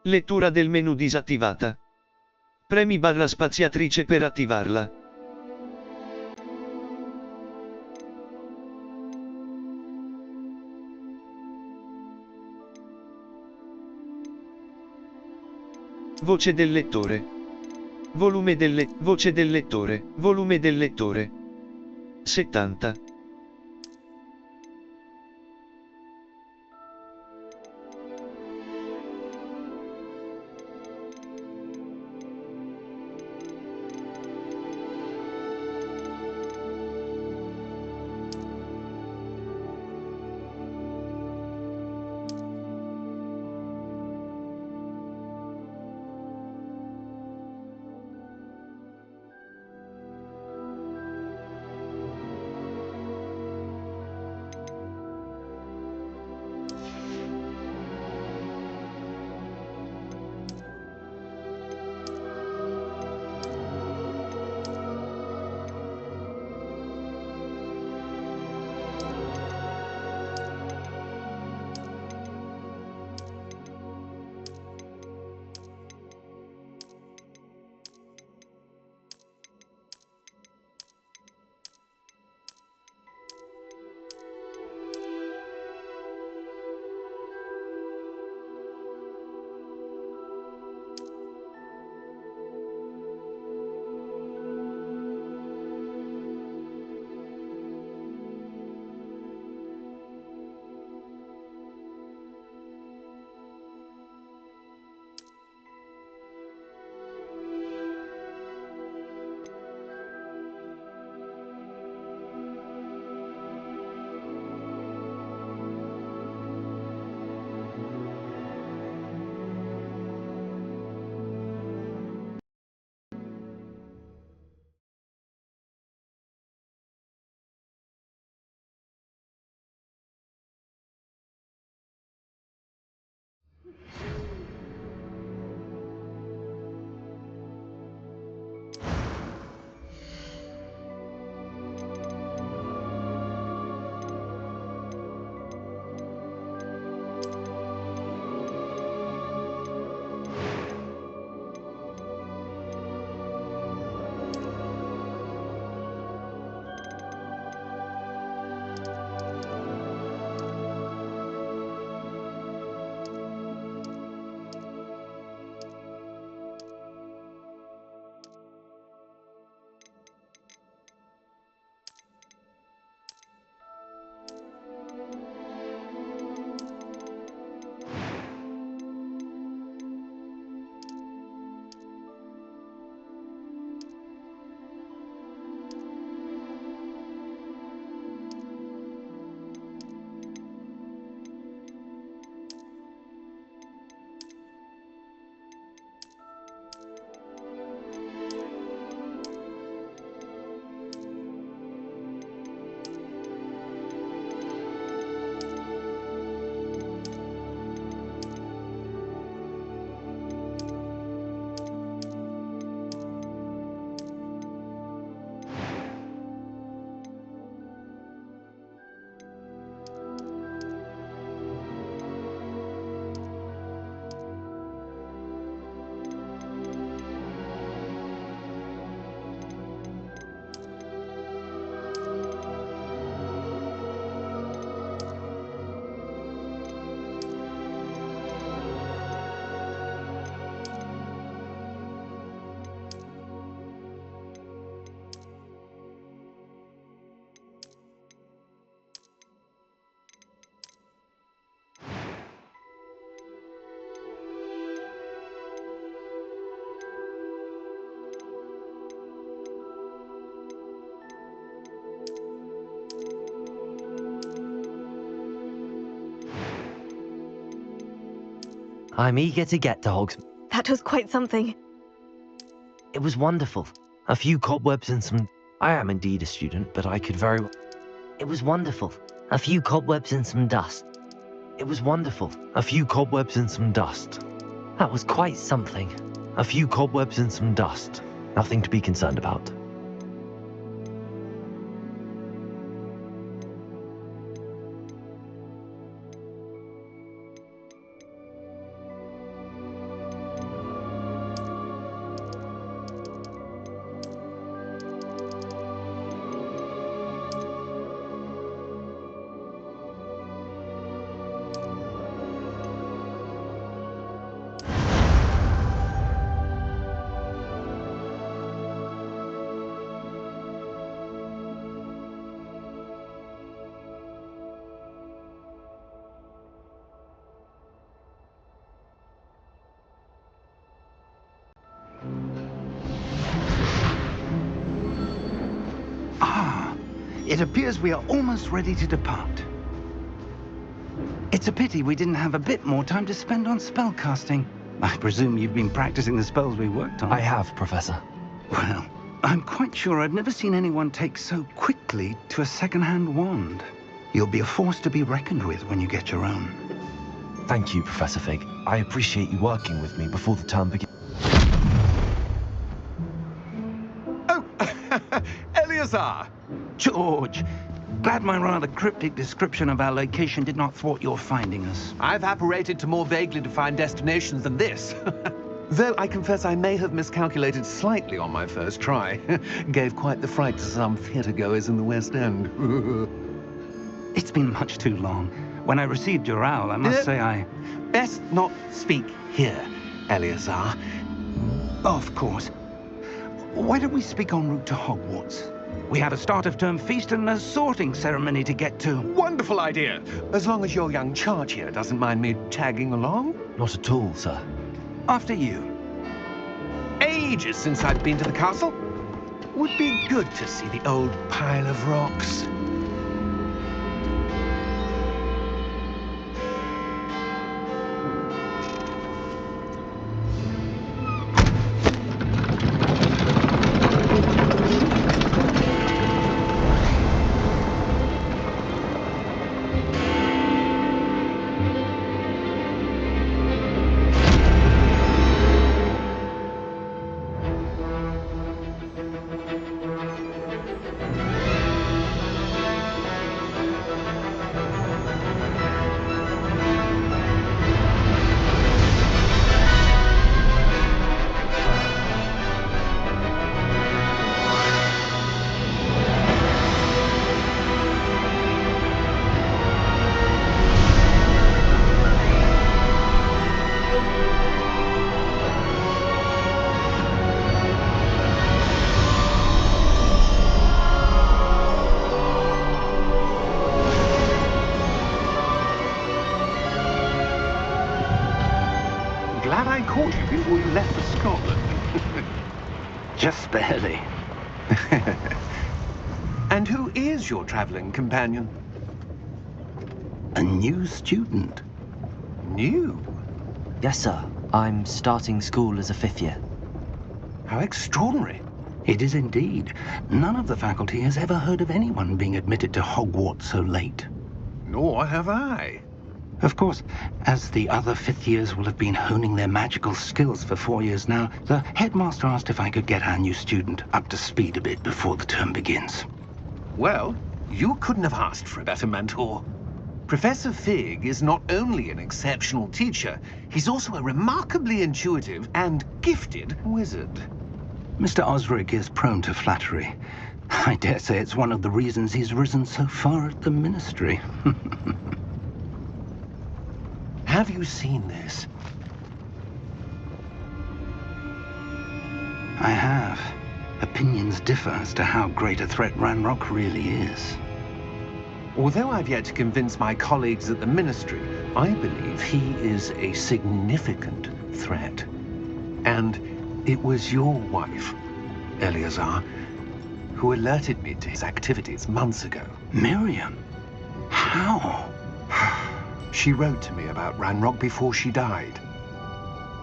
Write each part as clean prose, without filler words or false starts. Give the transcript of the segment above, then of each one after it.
Lettura del menu disattivata. Premi barra spaziatrice per attivarla. Voce del lettore. Voce del lettore. Volume del lettore. 70. I'm eager to get to Hogsmeade. That was quite something. It was wonderful. A few cobwebs and some... I am indeed a student, but I could very well... It was wonderful. A few cobwebs and some dust. It was wonderful. A few cobwebs and some dust. That was quite something. A few cobwebs and some dust. Nothing to be concerned about. It appears we are almost ready to depart. It's a pity we didn't have a bit more time to spend on spellcasting. I presume you've been practicing the spells we worked on. I have, Professor. Well, I'm quite sure I've never seen anyone take so quickly to a second-hand wand. You'll be a force to be reckoned with when you get your own. Thank you, Professor Fig. I appreciate you working with me before the term begins. Oh, Eleazar! George, glad my rather cryptic description of our location did not thwart your finding us. I've apparated to more vaguely defined destinations than this. Though I confess I may have miscalculated slightly on my first try. Gave quite the fright to some theatre-goers in the West End. It's been much too long. When I received your owl, I must say I... Best not speak here, Eleazar. Of course. Why don't we speak en route to Hogwarts? We have a start-of-term feast and a sorting ceremony to get to. Wonderful idea! As long as your young charge here doesn't mind me tagging along. Not at all, sir. After you. Ages since I've been to the castle. Would be good to see the old pile of rocks. Glad I caught you before you left for Scotland. Just barely. And who is your traveling companion? A new student. New? Yes, sir. I'm starting school as a 5th year. How extraordinary. It is indeed. None of the faculty has ever heard of anyone being admitted to Hogwarts so late. Nor have I. Of course, as the other 5th years will have been honing their magical skills for 4 years now, the headmaster asked if I could get our new student up to speed a bit before the term begins. Well, you couldn't have asked for a better mentor. Professor Fig is not only an exceptional teacher, he's also a remarkably intuitive and gifted wizard. Mr. Osric is prone to flattery. I dare say it's one of the reasons he's risen so far at the ministry. Have you seen this? I have. Opinions differ as to how great a threat Ranrock really is. Although I've yet to convince my colleagues at the ministry, I believe he is a significant threat. And it was your wife, Eleazar, who alerted me to his activities months ago. Miriam? How? She wrote to me about Ranrock before she died,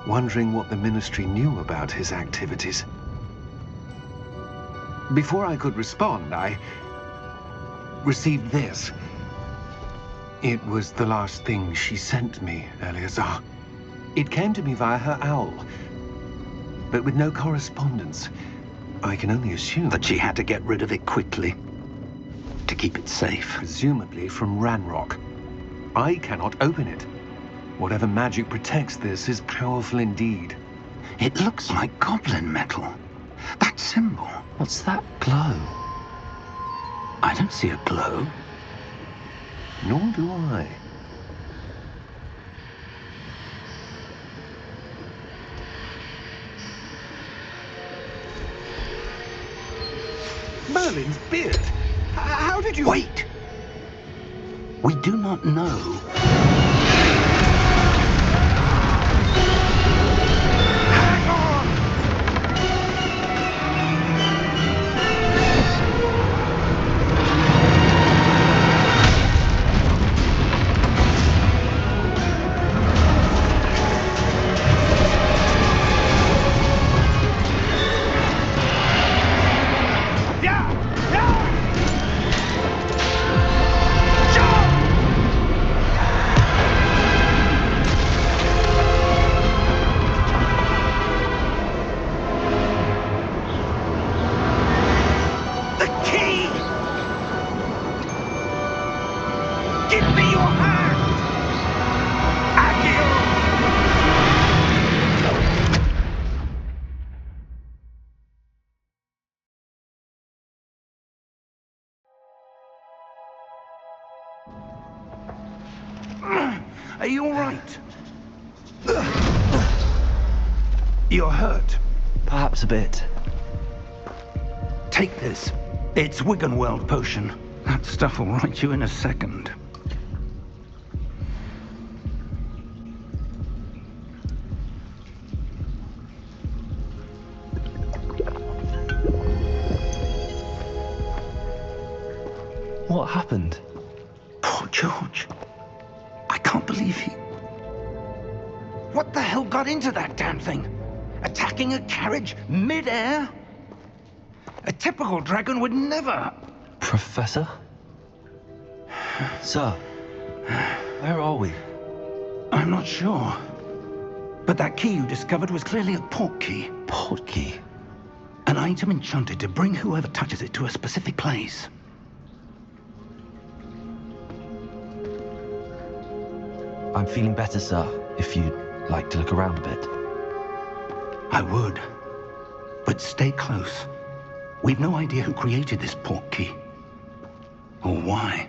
wondering what the ministry knew about his activities. Before I could respond, I received this. It was the last thing she sent me, Eleazar. It came to me via her owl, but with no correspondence. I can only assume That she had to get rid of it quickly, to keep it safe. presumably from Ranrock. I cannot open it. Whatever magic protects this is powerful indeed. It looks like goblin metal. That symbol. What's that glow? I don't see a glow. Nor do I. Merlin's beard. How did you... Wait! We do not know. Hang on! Are you all right? You're hurt. Perhaps a bit. Take this. It's Wiggenweld potion. That stuff will right you in a second. What happened? Poor George. I can't believe he... What the hell got into that damn thing? Attacking a carriage mid-air? A typical dragon would never... Professor? Sir, where are we? I'm not sure. But that key you discovered was clearly a port key. Port key? An item enchanted to bring whoever touches it to a specific place. I'm feeling better, sir, if you'd like to look around a bit. I would. But stay close. We've no idea who created this port key. Or why.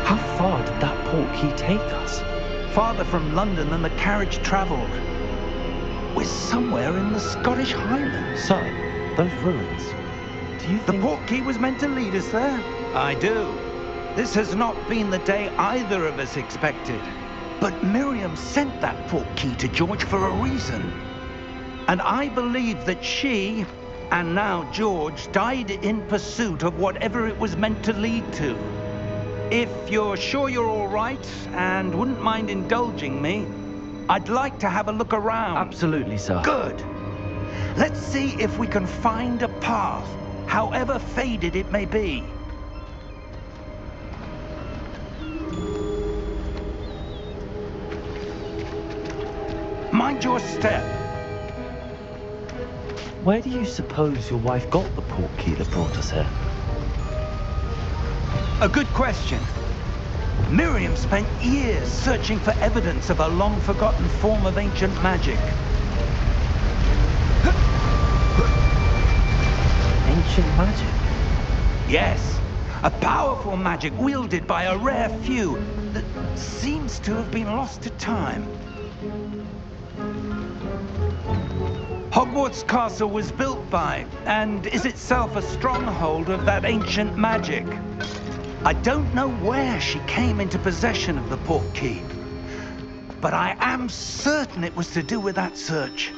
How far did that port key take us? Farther from London than the carriage travelled. We're somewhere in the Scottish Highlands. Sir, those ruins. Do you The think... port key was meant to lead us there? I do. This has not been the day either of us expected. But Miriam sent that port key to George for a reason. And I believe that she, and now George, died in pursuit of whatever it was meant to lead to. If you're sure you're all right and wouldn't mind indulging me, I'd like to have a look around. Absolutely, sir. Good. Let's see if we can find a path, however faded it may be. Mind your step. Where do you suppose your wife got the port key that brought us here? A good question. Miriam spent years searching for evidence of a long-forgotten form of ancient magic. Ancient magic? Yes, a powerful magic wielded by a rare few that seems to have been lost to time. Hogwarts Castle was built by, and is itself a stronghold of that ancient magic. I don't know where she came into possession of the port key, but I am certain it was to do with that search.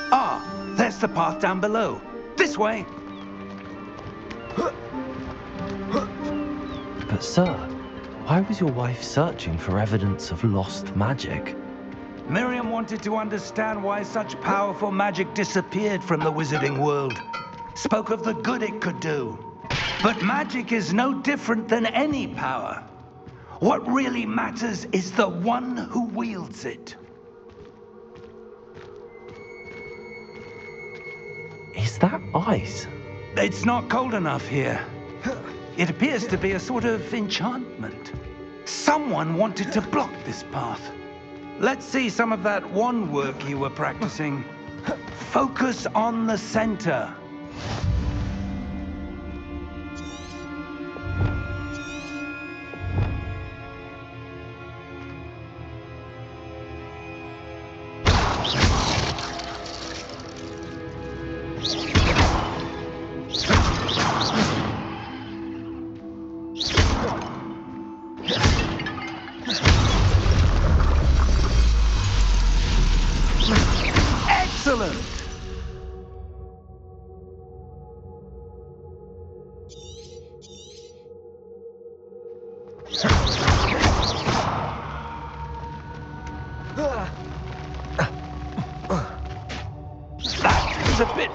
Ah, there's the path down below. This way. But sir, why was your wife searching for evidence of lost magic? Miriam wanted to understand why such powerful magic disappeared from the wizarding world. Spoke of the good it could do. But magic is no different than any power. What really matters is the one who wields it. Is that ice? It's not cold enough here. It appears to be a sort of enchantment. Someone wanted to block this path. Let's see some of that wand work you were practicing. Focus on the center. Excellent!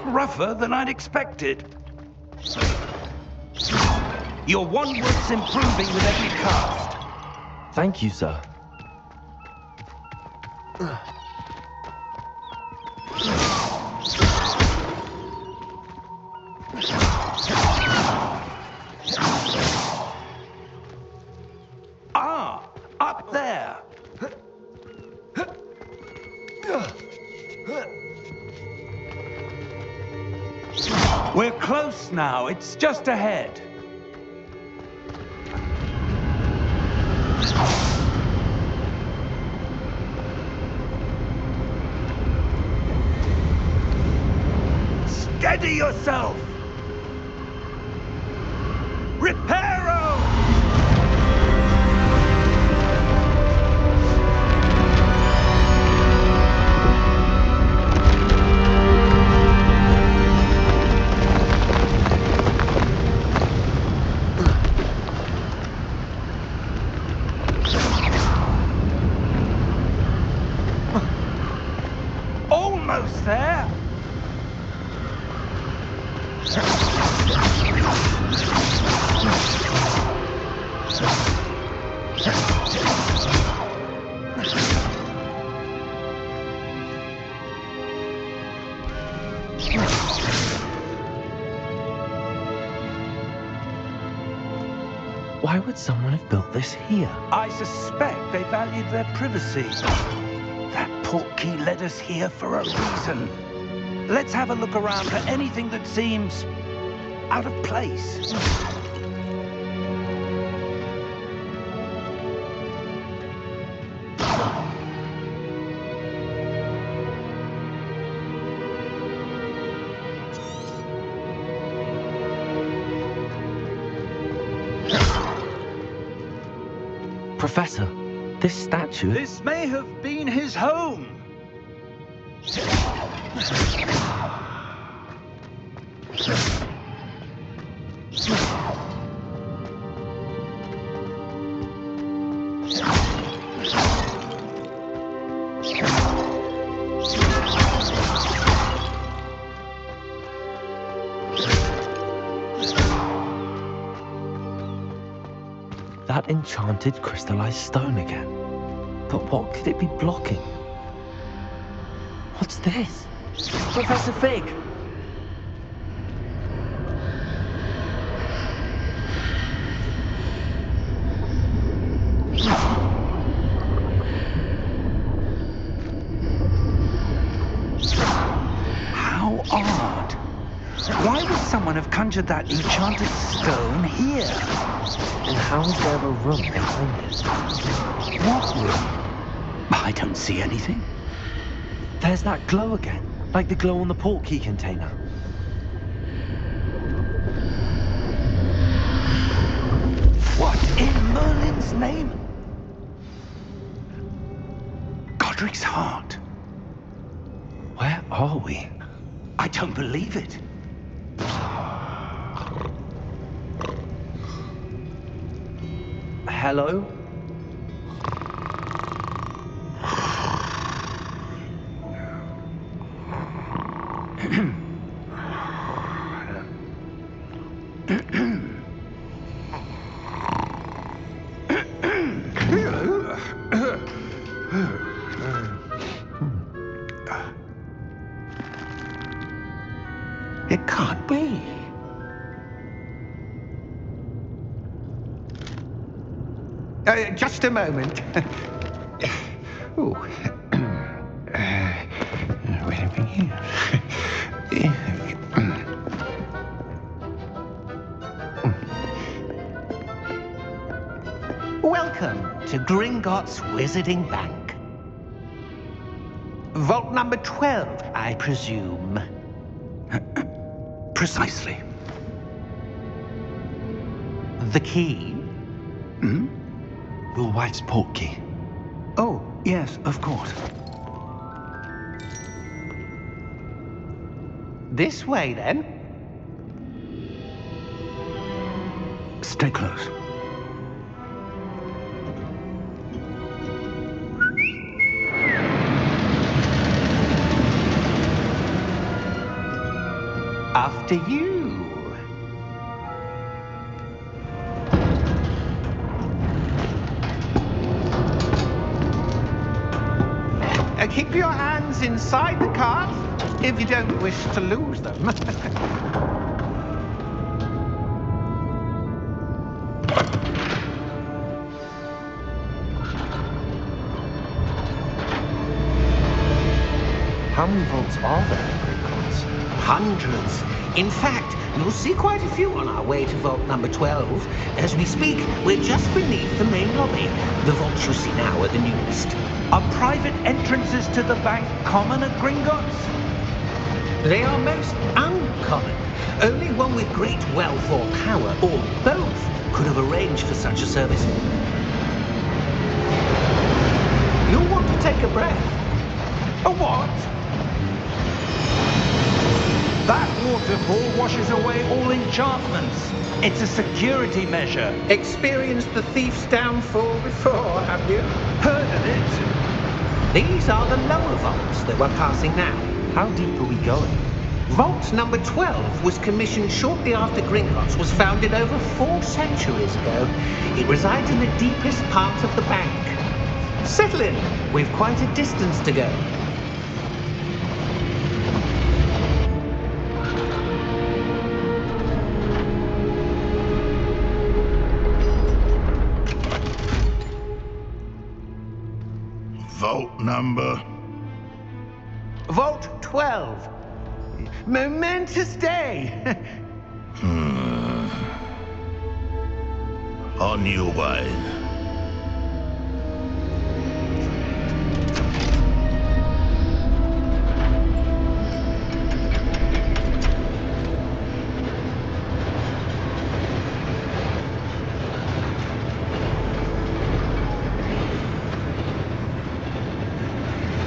rougher than I'd expected. Your one-worth's improving with every cast. Thank you, sir. Ah, up there. We're close now. It's just ahead. Steady yourself! Reparo! Almost there! Why would someone have built this here? I suspect they valued their privacy. That portkey led us here for a reason. Let's have a look around for anything that seems out of place. Professor, this statue... This may have been his home. That enchanted crystallized stone again. But what could it be blocking? What's this? Professor Fig! How odd. Why would someone have conjured that enchanted stone here? And how is there a room behind it? What room? I don't see anything. There's that glow again, like the glow on the portkey container. What in Merlin's name? Godric's heart. Where are we? I don't believe it. Hello? It can't be. Just a moment. Oh. Wait a minute here. Welcome to Gringotts Wizarding Bank. Vault number 12, I presume. Precisely. The key? Hmm? Your wife's portkey. Oh, yes, of course. This way, then. Stay close. after you. Keep your hands inside the cart if you don't wish to lose them. How many vaults are there in Gringotts? Hundreds. In fact, you'll see quite a few on our way to vault number 12. As we speak, we're just beneath the main lobby. The vaults you see now are the newest. Are private entrances to the bank common at Gringotts? They are most uncommon. Only one with great wealth or power, or both, could have arranged for such a service. You'll want to take a breath. A what? That waterfall washes away all enchantments. It's a security measure. Experienced the thief's downfall before, have you? Heard of it? These are the lower vaults that we're passing now. How deep are we going? Vault number 12 was commissioned shortly after Gringotts was founded over 4 centuries ago. It resides in the deepest part of the bank. Settle in. We've quite a distance to go. Vault number? Vault 12. Momentous day. On your way.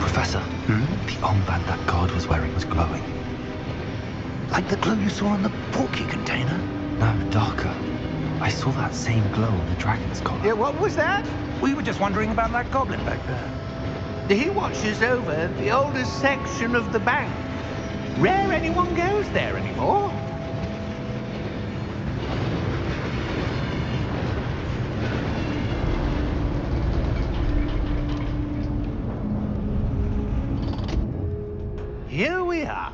Professor, the armband that guard was wearing was glowing. Like the glow you saw on the portkey container? No, darker. I saw that same glow on the dragon's collar. Yeah, what was that? We were just wondering about that goblin back there. He watches over the oldest section of the bank. Rare anyone goes there anymore. Here we are.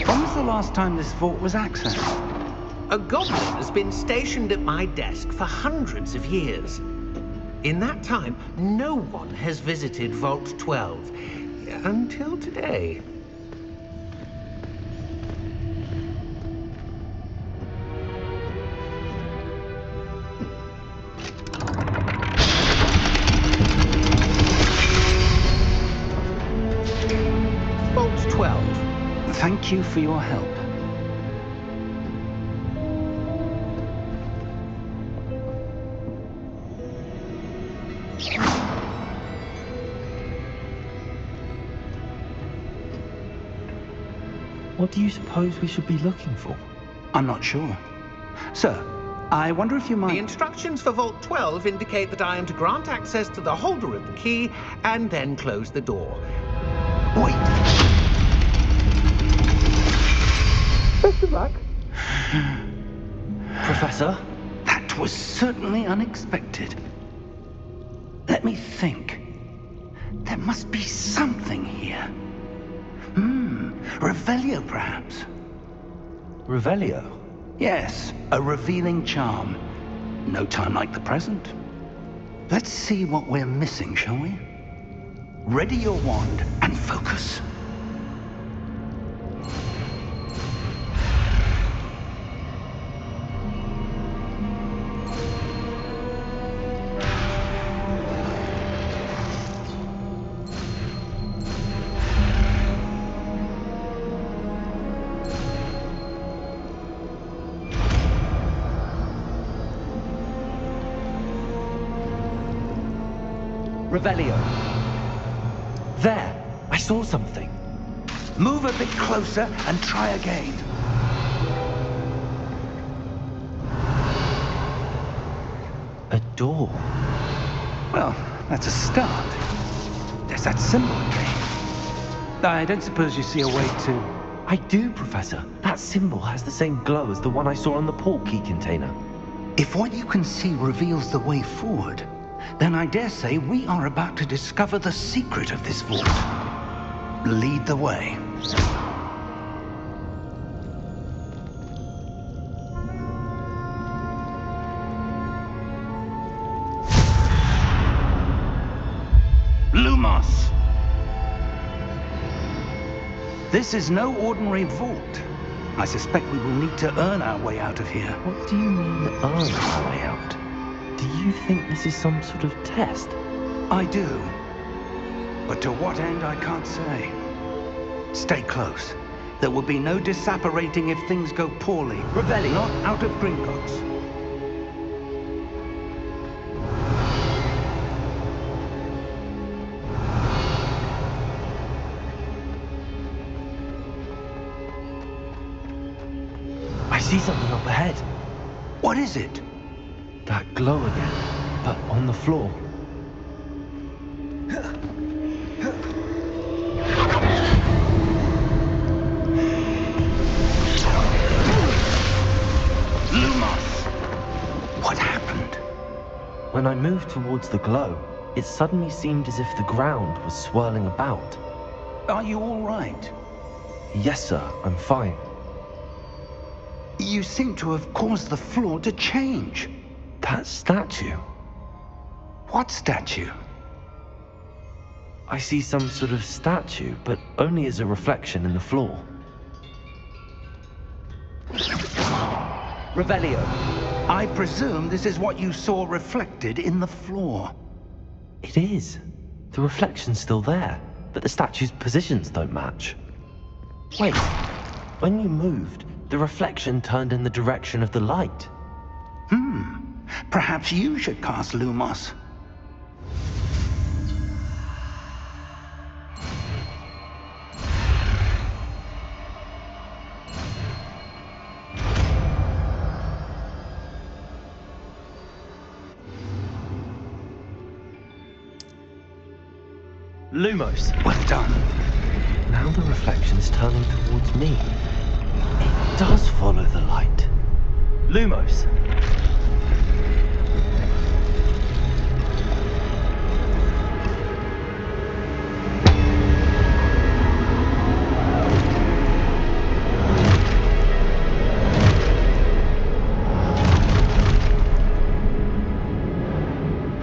When was the last time this vault was accessed? A goblin has been stationed at my desk for hundreds of years. In that time, no one has visited Vault 12 until today. Vault 12. Thank you for your help. What do you suppose we should be looking for? I'm not sure. Sir, I wonder if you The might... instructions for Vault 12 indicate that I am to grant access to the holder of the key and then close the door. Wait! Best of luck. Professor? That was certainly unexpected. Let me think. There must be something here. Revelio, perhaps? Revelio? Yes, a revealing charm. No time like the present. Let's see what we're missing, shall we? Ready your wand and focus. Revelio. There! I saw something. Move a bit closer and try again. A door. Well, that's a start. There's that symbol again. I don't suppose you see a way to... I do, Professor. That symbol has the same glow as the one I saw on the port key container. If what you can see reveals the way forward, then I dare say we are about to discover the secret of this vault. Lead the way. Lumos! This is no ordinary vault. I suspect we will need to earn our way out of here. What do you mean, earn our way out? Do you think this is some sort of test? I do. But to what end, I can't say. Stay close. There will be no disapparating if things go poorly. Revelli! Not out of Gringotts. I see something up ahead. What is it? That glow again, but on the floor. Lumos! What happened? When I moved towards the glow, it suddenly seemed as if the ground was swirling about. Are you all right? Yes, sir, I'm fine. You seem to have caused the floor to change. That statue. What statue? I see some sort of statue, but only as a reflection in the floor. Revelio. I presume this is what you saw reflected in the floor. It is. The reflection's still there, but the statue's positions don't match. Wait, when you moved, the reflection turned in the direction of the light. Perhaps you should cast Lumos. Lumos. Well done. Now the reflection's turning towards me. It does follow the light. Lumos.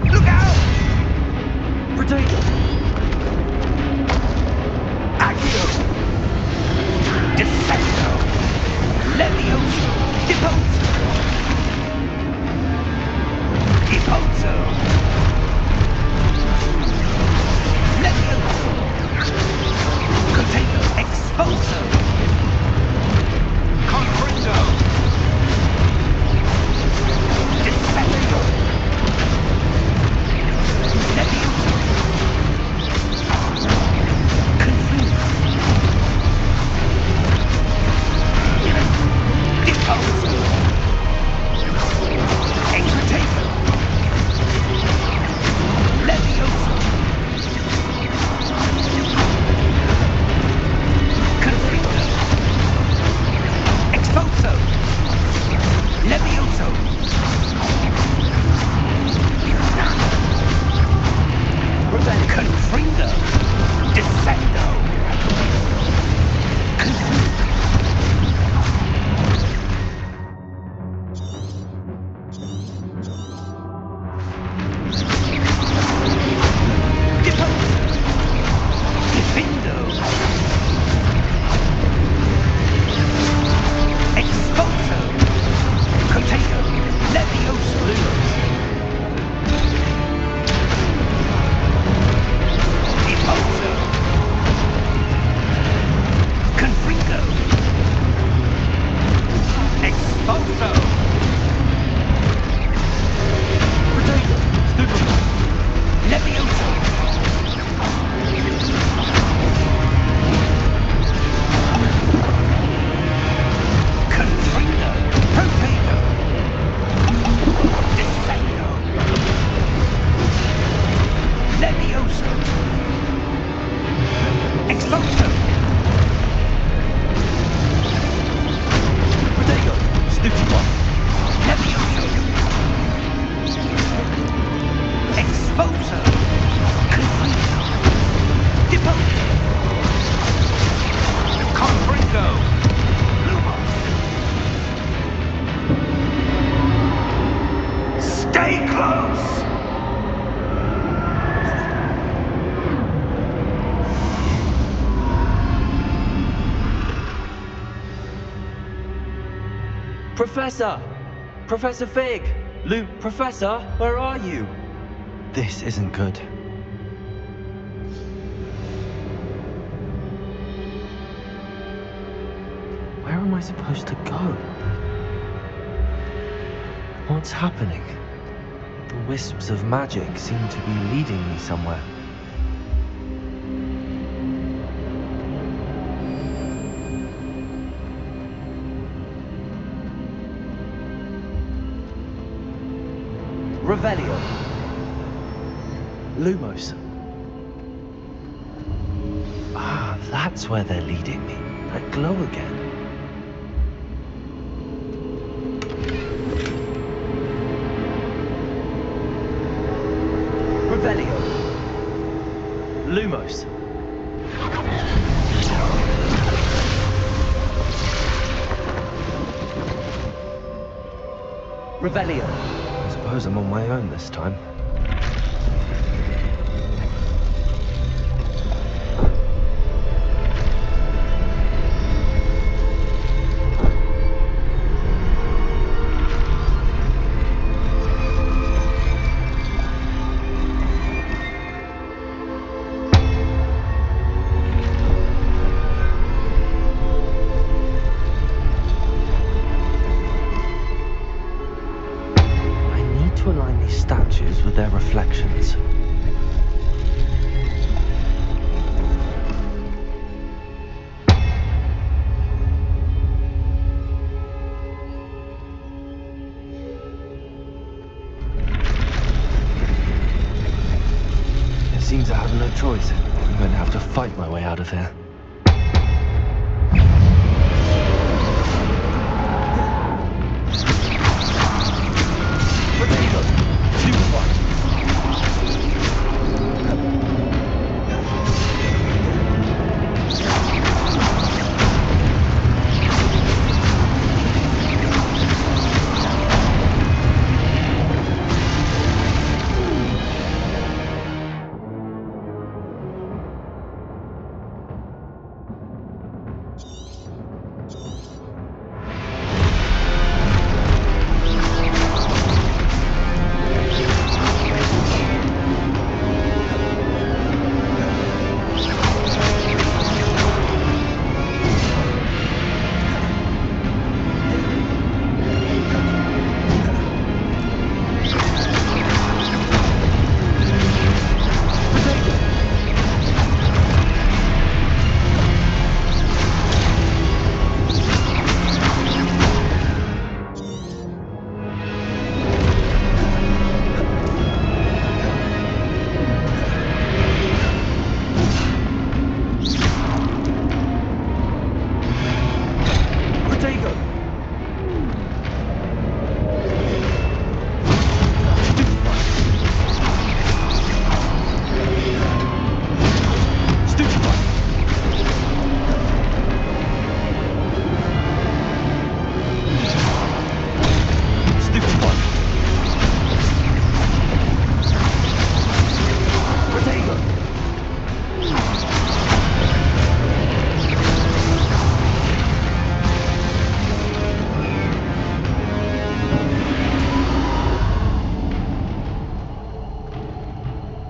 Look out! Potato. Accio! Defecto! Levioso! Deposo! Deposo! Levioso! Potato! Exposo! Concreto! Defecto! Levioso! Confuso! Deposo! Expotato! Professor! Professor Fig! Professor, where are you? This isn't good. Where am I supposed to go? What's happening? The wisps of magic seem to be leading me somewhere. Revelio. Lumos. Ah, that's where they're leading me. That glow again. Revelio. Lumos. Revelio. I suppose I'm on my own this time. To align these statues with their reflections. It seems I have no choice. I'm going to have to fight my way out of here.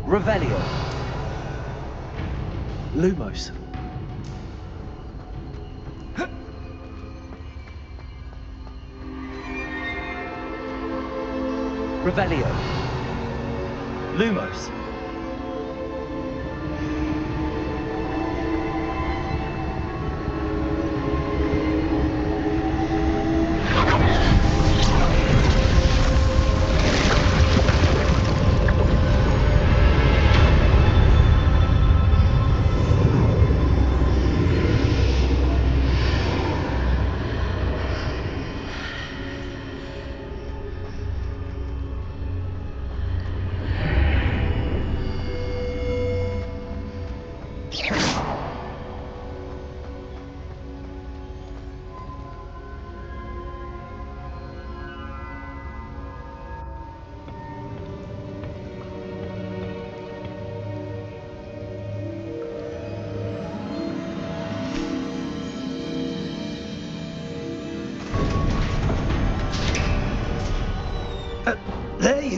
Revelio. Lumos. Revelio. Lumos.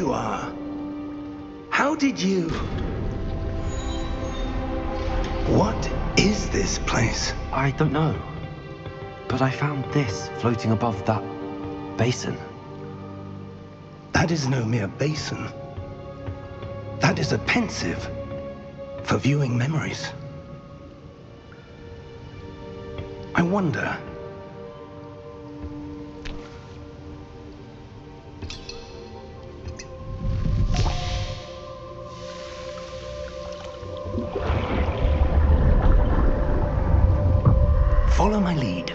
you are. How did you... What is this place? I don't know. But I found this floating above that basin. That is no mere basin. That is a pensive for viewing memories. I wonder... Follow my lead.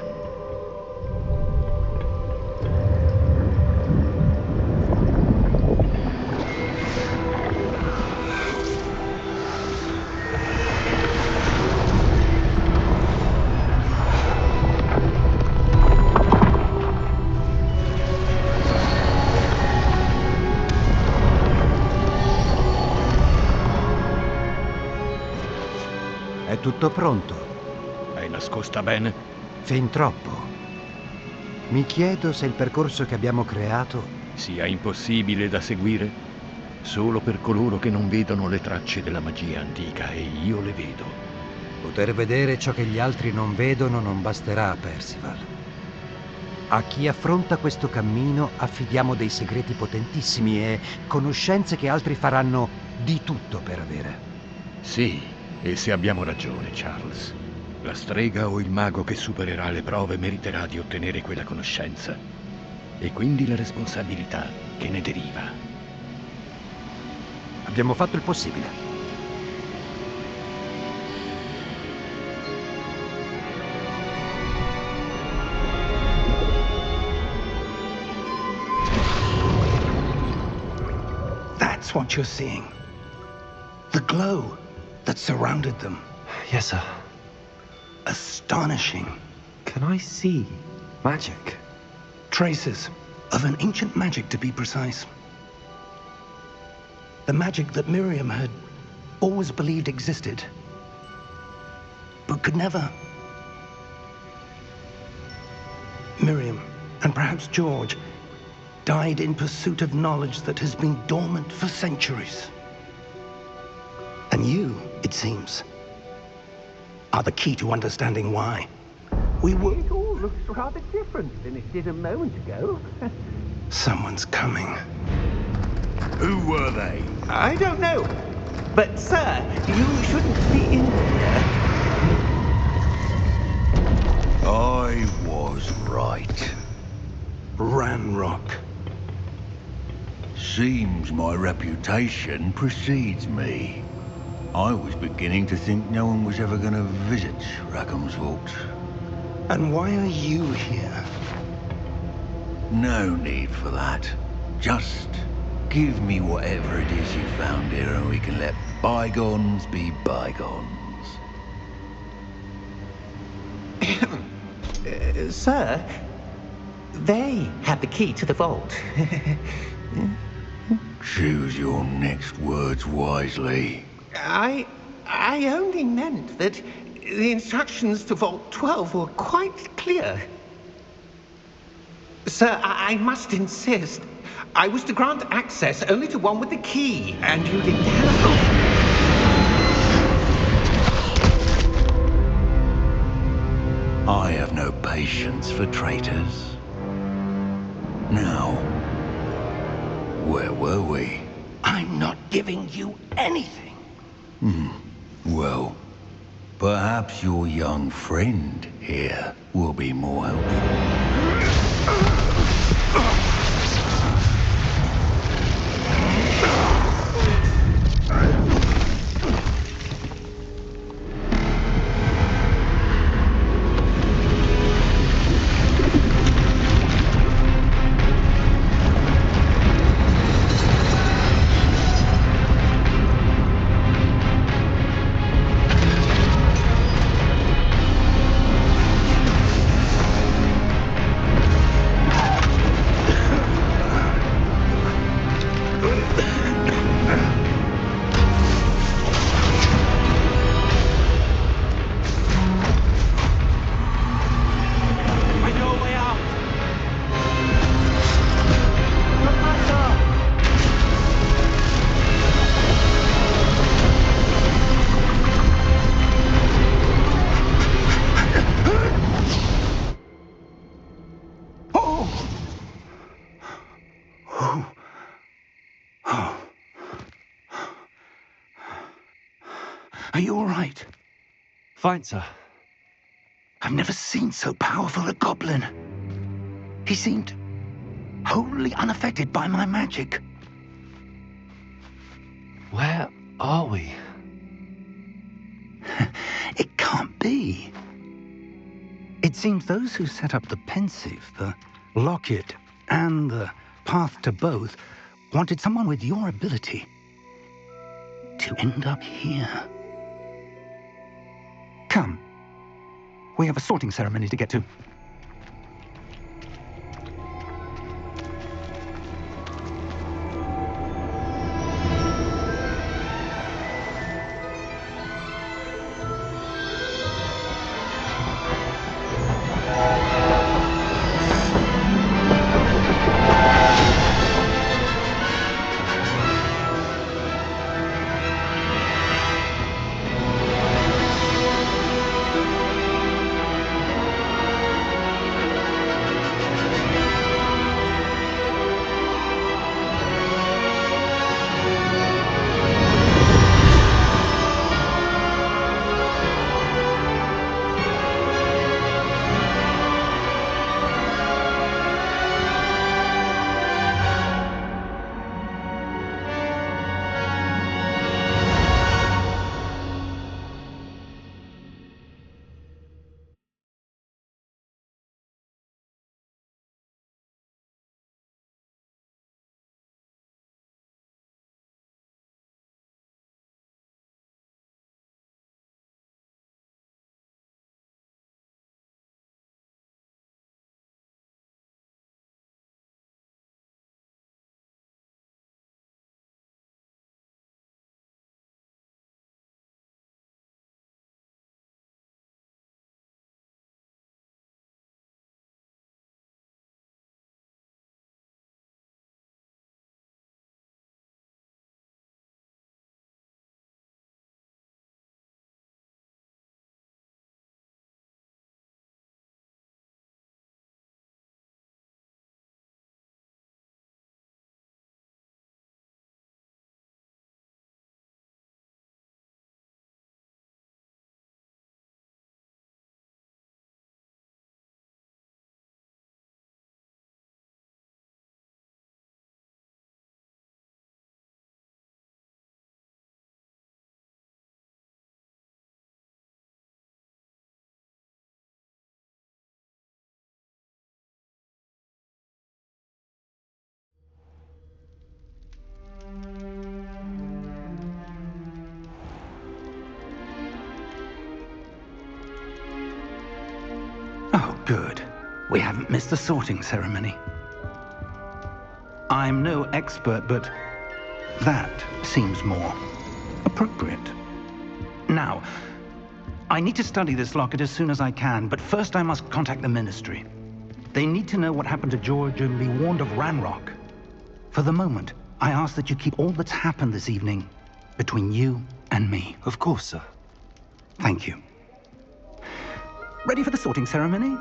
È tutto pronto. È nascosta bene? Fin troppo. Mi chiedo se il percorso che abbiamo creato... Sia impossibile da seguire? Solo per coloro che non vedono le tracce della magia antica, e io le vedo. Poter vedere ciò che gli altri non vedono non basterà a Percival. A chi affronta questo cammino affidiamo dei segreti potentissimi e conoscenze che altri faranno di tutto per avere. Sì, e se abbiamo ragione, Charles. La strega o il mago che supererà le prove meriterà di ottenere quella conoscenza. E quindi la responsabilità che ne deriva. Abbiamo fatto il possibile. That's what you're seeing. The glow that surrounded them. Yes, sir. Astonishing. Can I see magic? Traces of an ancient magic, to be precise. The magic that Miriam had always believed existed, but could never. Miriam, and perhaps George, died in pursuit of knowledge that has been dormant for centuries. And you, it seems, are the key to understanding why. We were... It all looks rather different than it did a moment ago. Someone's coming. Who were they? I don't know. But, sir, you shouldn't be in here. I was right. Ranrock. Seems my reputation precedes me. I was beginning to think no one was ever going to visit Rackham's Vault. And why are you here? No need for that. Just give me whatever it is you found here and we can let bygones be bygones. Sir, they had the key to the vault. Choose your next words wisely. I only meant that the instructions to Vault 12 were quite clear. Sir, I must insist. I was to grant access only to one with the key, and you didn't have... I have no patience for traitors. Now, where were we? I'm not giving you anything. Well, perhaps your young friend here will be more helpful. you all right? Fine, sir. I've never seen so powerful a goblin. He seemed wholly unaffected by my magic. Where are we? It can't be. It seems those who set up the pensive, the locket, and the path to both wanted someone with your ability to end up here. Come. We have a sorting ceremony to get to. Oh, good. We haven't missed the sorting ceremony. I'm no expert, but that seems more appropriate. Now, I need to study this locket as soon as I can, but first I must contact the Ministry. They need to know what happened to George and be warned of Ranrock. For the moment, I ask that you keep all that's happened this evening between you and me. Of course, sir. Thank you. Ready for the sorting ceremony?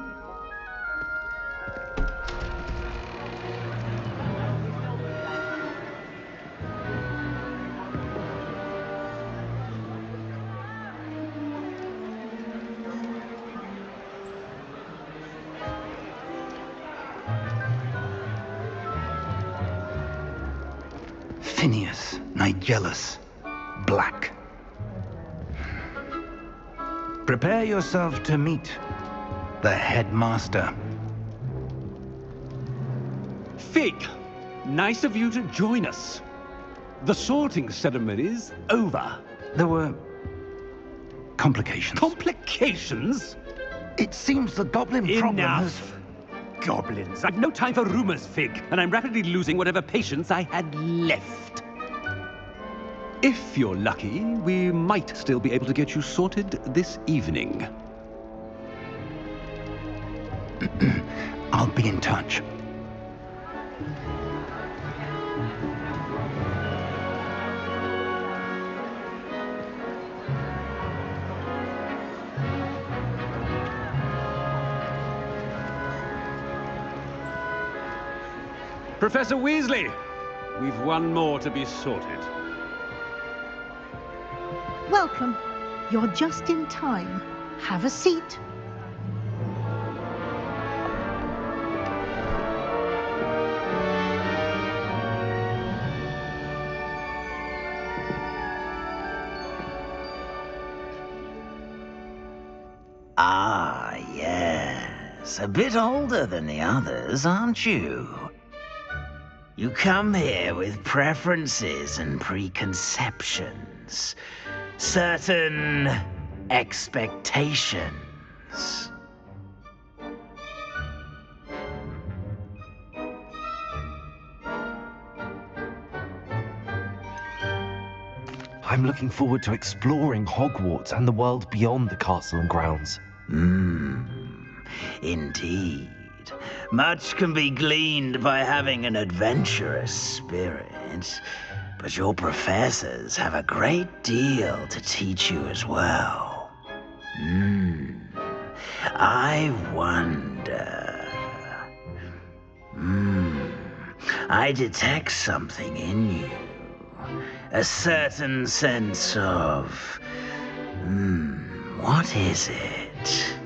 Phineas, Nigellus, Black. Prepare yourself to meet the headmaster. Fig, nice of you to join us. The sorting ceremony's over. There were complications. Complications? It seems the goblin problem has... Enough. Goblins. I've no time for rumors, Fig, and I'm rapidly losing whatever patience I had left. If you're lucky, we might still be able to get you sorted this evening. I'll be in touch. Professor Weasley, we've one more to be sorted. Welcome. You're just in time. Have a seat. Ah, yes. A bit older than the others, aren't you? You come here with preferences and preconceptions. Certain expectations. I'm looking forward to exploring Hogwarts and the world beyond the castle and grounds. Indeed. Much can be gleaned by having an adventurous spirit, but your professors have a great deal to teach you as well. I wonder... I detect something in you. A certain sense of... what is it?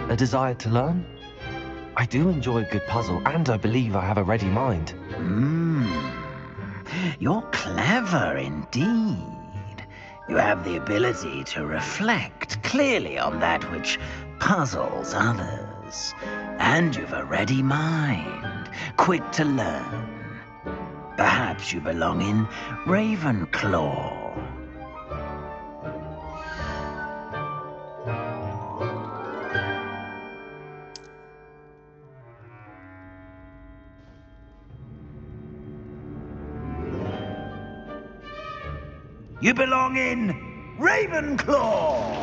A desire to learn? I do enjoy a good puzzle, and I believe I have a ready mind. You're clever indeed. You have the ability to reflect clearly on that which puzzles others. And you've a ready mind, quick to learn. Perhaps you belong in Ravenclaw. You belong in Ravenclaw!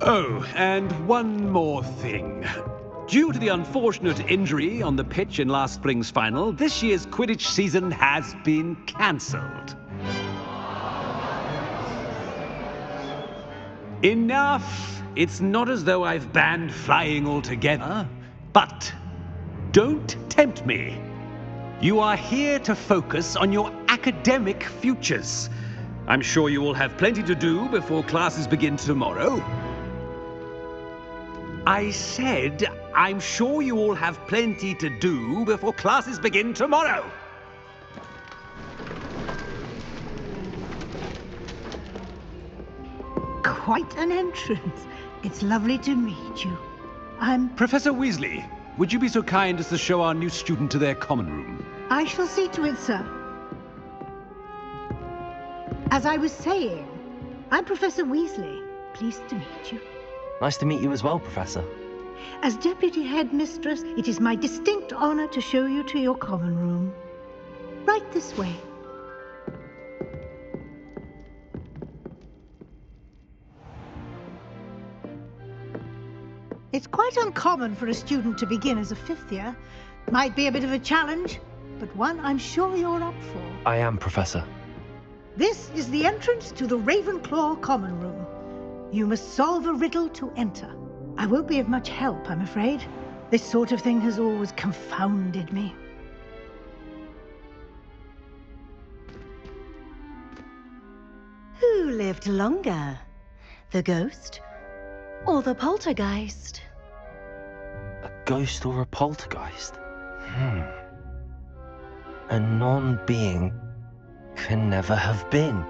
Oh, and one more thing. Due to the unfortunate injury on the pitch in last spring's final, this year's Quidditch season has been cancelled. Enough! It's not as though I've banned flying altogether, but don't tempt me. You are here to focus on your academic futures. I'm sure you will have plenty to do before classes begin tomorrow. I said, I'm sure you all have plenty to do before classes begin tomorrow. Quite an entrance. It's lovely to meet you. I'm... Professor Weasley, would you be so kind as to show our new student to their common room? I shall see to it, sir. As I was saying, I'm Professor Weasley. Pleased to meet you. Nice to meet you as well, Professor. As Deputy Headmistress, it is my distinct honor to show you to your common room. Right this way. It's quite uncommon for a student to begin as a fifth year. Might be a bit of a challenge, but one I'm sure you're up for. I am, Professor. This is the entrance to the Ravenclaw common room. You must solve a riddle to enter. I won't be of much help, I'm afraid. This sort of thing has always confounded me. Who lived longer? The ghost or the poltergeist? A ghost or a poltergeist? A non-being can never have been.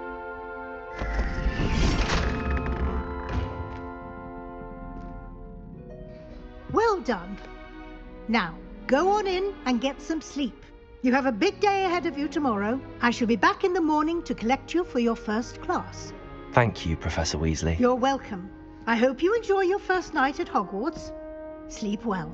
Well done. Now, go on in and get some sleep. You have a big day ahead of you tomorrow. I shall be back in the morning to collect you for your first class. Thank you, Professor Weasley. You're welcome. I hope you enjoy your first night at Hogwarts. Sleep well.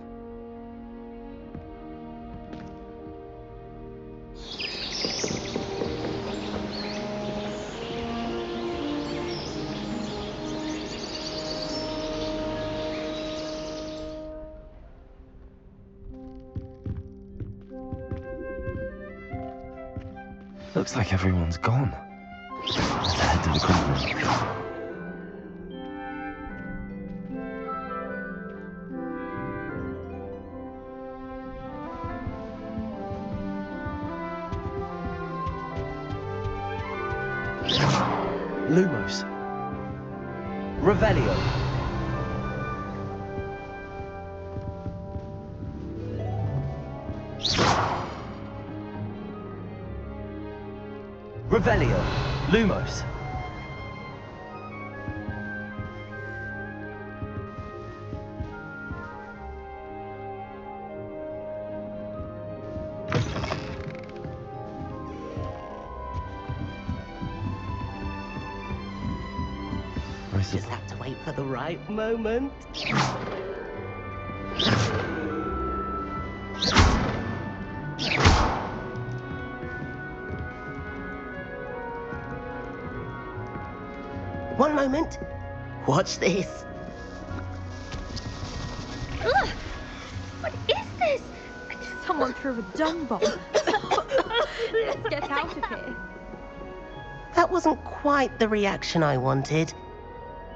Looks like everyone's gone. Let's head to the common room. Lumos. Revelio. Revelio. Lumos. Just have to wait for the right moment. One moment. Watch this. Ugh! What is this? Someone threw a dung bomb. Let's get out of here. That wasn't quite the reaction I wanted.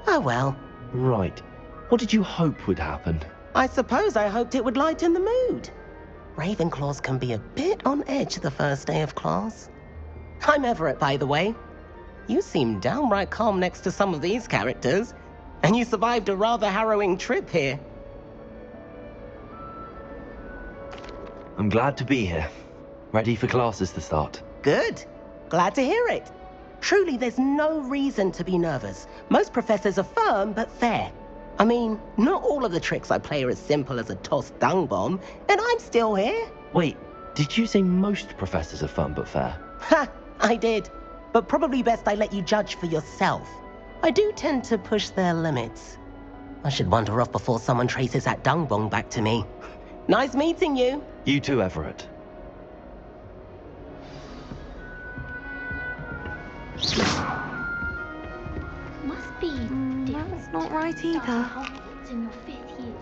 Oh well. Right. What did you hope would happen? I suppose I hoped it would lighten the mood. Ravenclaws can be a bit on edge the first day of class. I'm Everett, by the way. You seem downright calm next to some of these characters, and you survived a rather harrowing trip here. I'm glad to be here. Ready for classes to start. Good. Glad to hear it. Truly, there's no reason to be nervous. Most professors are firm but fair. I mean, not all of the tricks I play are as simple as a tossed dung bomb, and I'm still here. Wait, did you say most professors are fun but fair? Ha! I did. But probably best I let you judge for yourself. I do tend to push their limits. I should wander off before someone traces that dung bomb back to me. Nice meeting you. You too, Everett. Must be different. That's not right either. Hogwarts in your 5th year.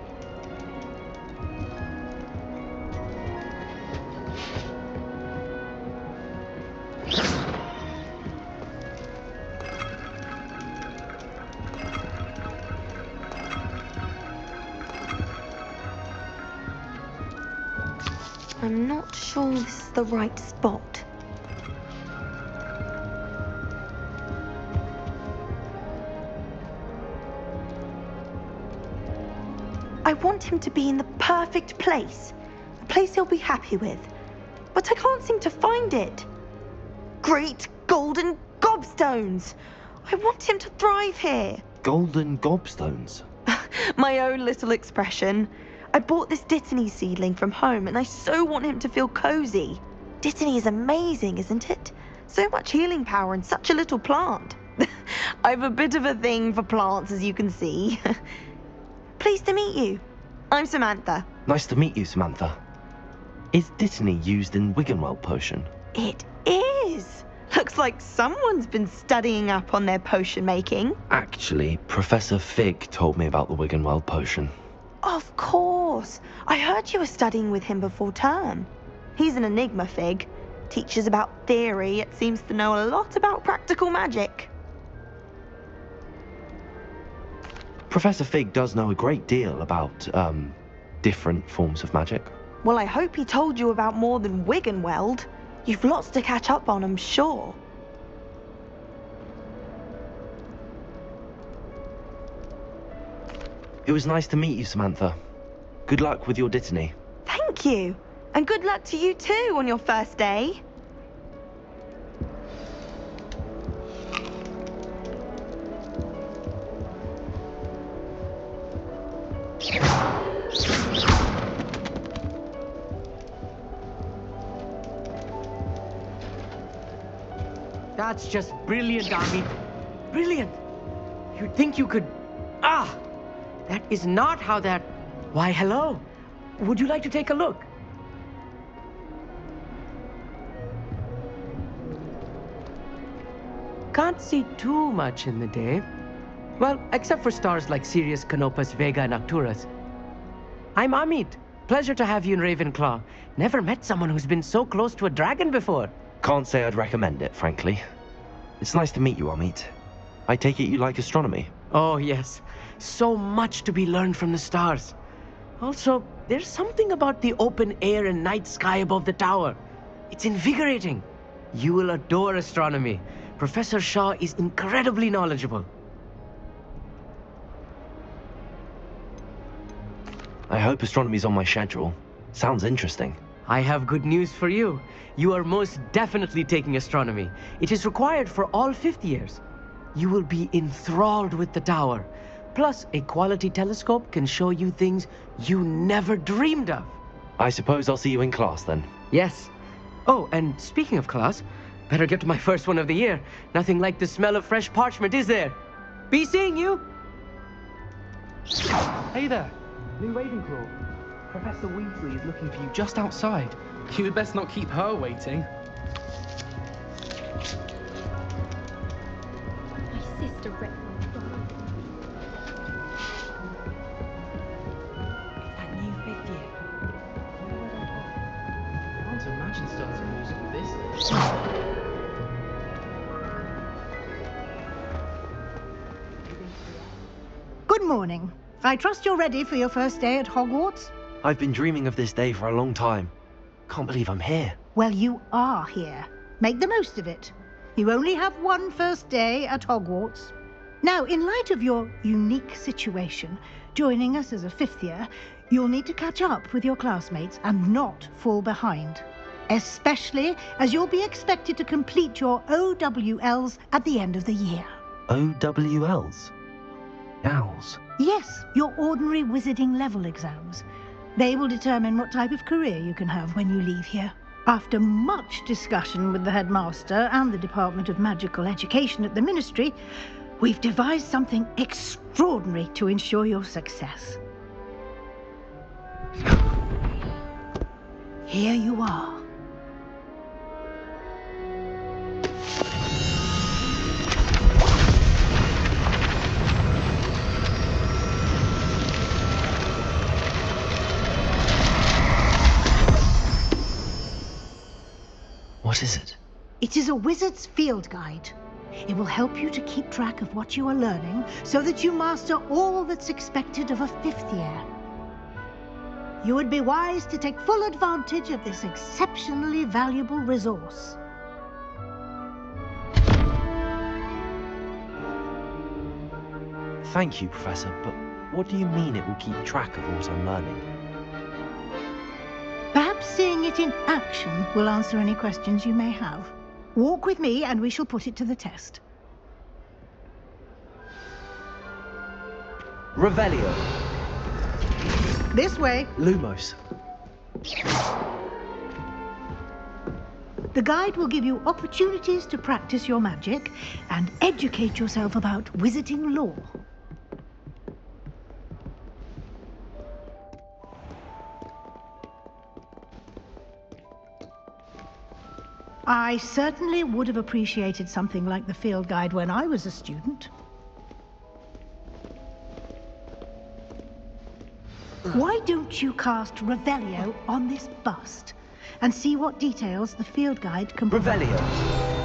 I'm not sure this is the right spot. I want him to be in the perfect place. A place he'll be happy with. But I can't seem to find it. Great golden gobstones! I want him to thrive here. Golden gobstones? My own little expression. I bought this Dittany seedling from home and I so want him to feel cozy. Dittany is amazing, isn't it? So much healing power in such a little plant. I've a bit of a thing for plants, as you can see. Pleased to meet you. I'm Samantha. Nice to meet you, Samantha. Is Dittany used in Wiggenweld potion? It is. Looks like someone's been studying up on their potion making. Actually, Professor Fig told me about the Wiggenweld potion. Of course. I heard you were studying with him before term. He's an enigma, Fig. Teaches about theory, yet seems to know a lot about practical magic. Professor Fig does know a great deal about, different forms of magic. Well, I hope he told you about more than Wiggenweld. You've lots to catch up on, I'm sure. It was nice to meet you, Samantha. Good luck with your Dittany. Thank you. And good luck to you too on your first day. That's just brilliant, Army. Brilliant. You'd think you could... Ah! That is not how that... Why, hello. Would you like to take a look? Can't see too much in the day. Well, except for stars like Sirius, Canopus, Vega, and Arcturus. I'm Amit. Pleasure to have you in Ravenclaw. Never met someone who's been so close to a dragon before. Can't say I'd recommend it, frankly. It's nice to meet you, Amit. I take it you like astronomy. Oh, yes. So much to be learned from the stars. Also, there's something about the open air and night sky above the tower. It's invigorating. You will adore astronomy. Professor Shaw is incredibly knowledgeable. I hope astronomy's on my schedule. Sounds interesting. I have good news for you. You are most definitely taking astronomy. It is required for all 5th years. You will be enthralled with the tower. Plus, a quality telescope can show you things you never dreamed of. I suppose I'll see you in class then. Yes. Oh, and speaking of class, better get to my first one of the year. Nothing like the smell of fresh parchment, is there? Be seeing you! Hey there, new Ravenclaw. Professor Weasley is looking for you just outside. You had best not keep her waiting. My sister read That new 5th year. I can't imagine starting musical this Good morning. I trust you're ready for your first day at Hogwarts? I've been dreaming of this day for a long time. Can't believe I'm here. Well, you are here. Make the most of it. You only have one first day at Hogwarts. Now, in light of your unique situation, joining us as a 5th year, you'll need to catch up with your classmates and not fall behind. Especially as you'll be expected to complete your OWLs at the end of the year. OWLs? Owls? Yes, your ordinary wizarding level exams. They will determine what type of career you can have when you leave here. After much discussion with the headmaster and the Department of Magical Education at the Ministry, we've devised something extraordinary to ensure your success. Here you are. What is it? It is a wizard's field guide. It will help you to keep track of what you are learning so that you master all that's expected of a 5th year. You would be wise to take full advantage of this exceptionally valuable resource. Thank you, Professor, but what do you mean it will keep track of what I'm learning? Perhaps seeing it in action will answer any questions you may have. Walk with me and we shall put it to the test. Revelio. This way. Lumos. The guide will give you opportunities to practice your magic and educate yourself about wizarding lore. I certainly would have appreciated something like the field guide when I was a student. Why don't you cast Revelio on this bust and see what details the field guide can provide? Revelio.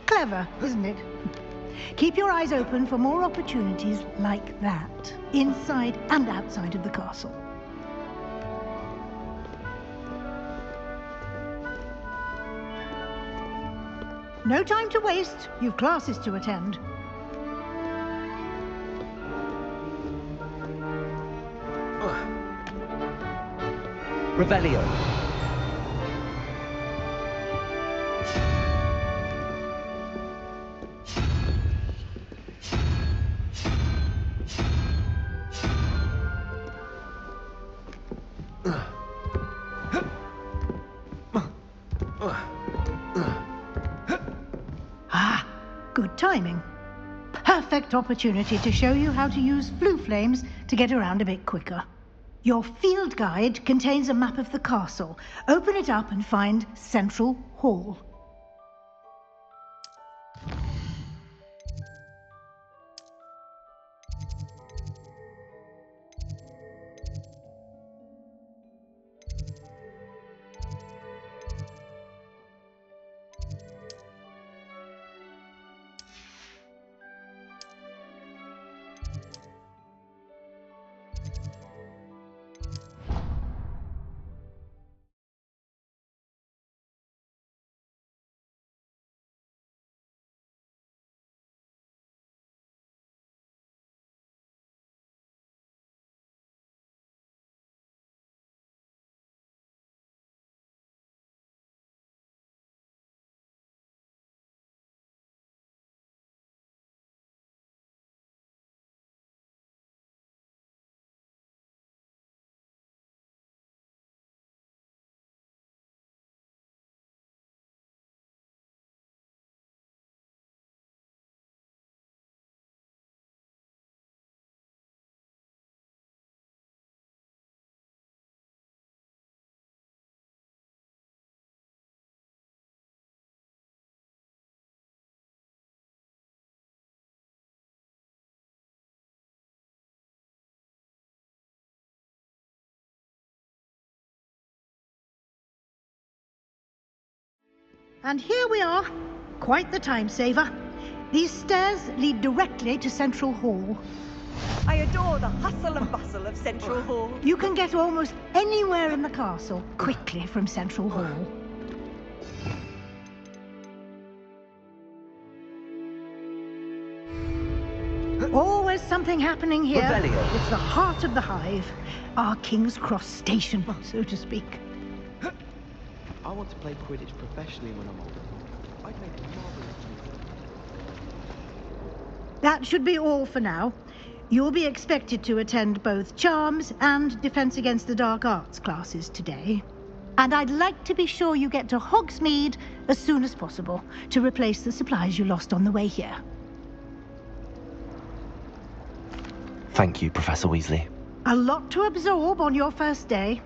Clever, isn't it? Keep your eyes open for more opportunities like that, inside and outside of the castle. No time to waste. You've classes to attend. Revelio. timing. Perfect opportunity to show you how to use flue flames to get around a bit quicker. Your field guide contains a map of the castle. Open it up and find Central Hall. And here we are. Quite the time saver. These stairs lead directly to Central Hall. I adore the hustle and bustle of Central Hall. You can get almost anywhere in the castle quickly from Central Hall. Always something happening here. Revelio. It's the heart of the hive. Our King's Cross station, so to speak. I want to play Quidditch professionally when I'm older. I'd make a marvelous team. That should be all for now. You'll be expected to attend both Charms and Defense Against the Dark Arts classes today. And I'd like to be sure you get to Hogsmeade as soon as possible to replace the supplies you lost on the way here. Thank you, Professor Weasley. A lot to absorb on your first day,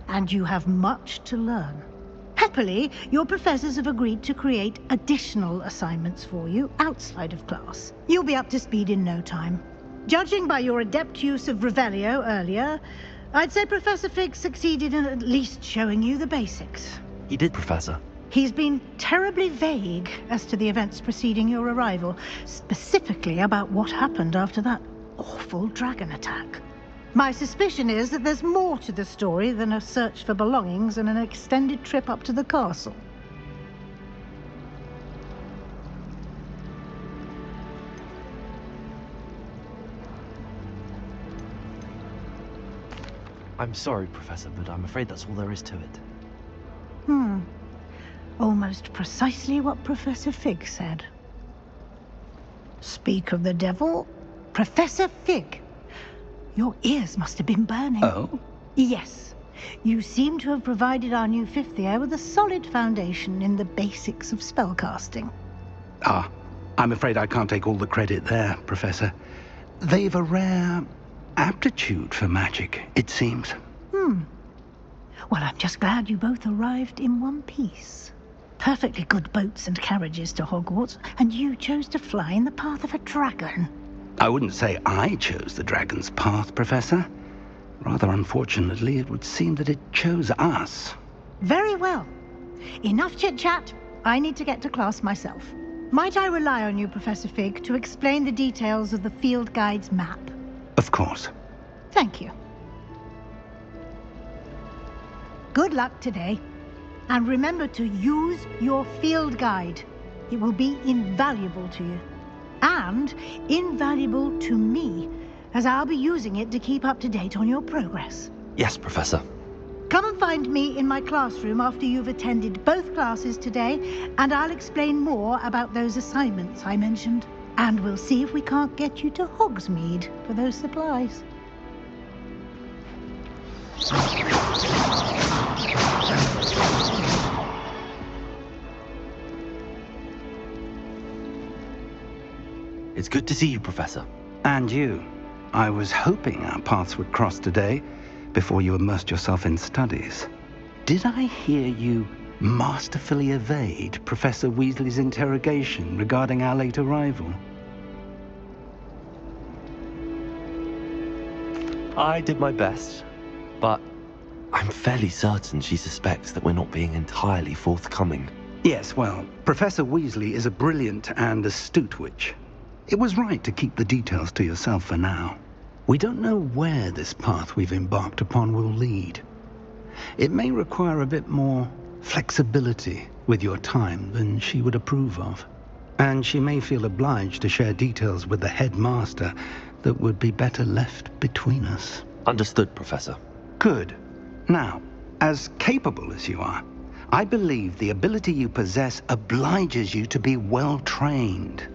and you have much to learn. Happily, your professors have agreed to create additional assignments for you outside of class. You'll be up to speed in no time. Judging by your adept use of Revelio earlier, I'd say Professor Fig succeeded in at least showing you the basics. He did, Professor. He's been terribly vague as to the events preceding your arrival, specifically about what happened after that awful dragon attack. My suspicion is that there's more to the story than a search for belongings and an extended trip up to the castle. I'm sorry, Professor, but I'm afraid that's all there is to it. Almost precisely what Professor Fig said. Speak of the devil, Professor Fig. Your ears must have been burning. Oh? Yes. You seem to have provided our new fifth year with a solid foundation in the basics of spellcasting. Ah, I'm afraid I can't take all the credit there, Professor. They've a rare aptitude for magic, it seems. Well, I'm just glad you both arrived in one piece. Perfectly good boats and carriages to Hogwarts, and you chose to fly in the path of a dragon. I wouldn't say I chose the dragon's path, Professor. Rather unfortunately, it would seem that it chose us. Very well. Enough chit-chat. I need to get to class myself. Might I rely on you, Professor Fig, to explain the details of the field guide's map? Of course. Thank you. Good luck today. And remember to use your field guide. It will be invaluable to you. And invaluable to me, as I'll be using it to keep up to date on your progress. Yes, Professor. Come and find me in my classroom after you've attended both classes today, and I'll explain more about those assignments I mentioned. And we'll see if we can't get you to Hogsmeade for those supplies. It's good to see you, Professor. And you. I was hoping our paths would cross today, before you immersed yourself in studies. Did I hear you masterfully evade Professor Weasley's interrogation regarding our late arrival? I did my best, but I'm fairly certain she suspects that we're not being entirely forthcoming. Yes, well, Professor Weasley is a brilliant and astute witch. It was right to keep the details to yourself for now. We don't know where this path we've embarked upon will lead. It may require a bit more flexibility with your time than she would approve of. And she may feel obliged to share details with the headmaster that would be better left between us. Understood, Professor. Good. Now, as capable as you are, I believe the ability you possess obliges you to be well trained.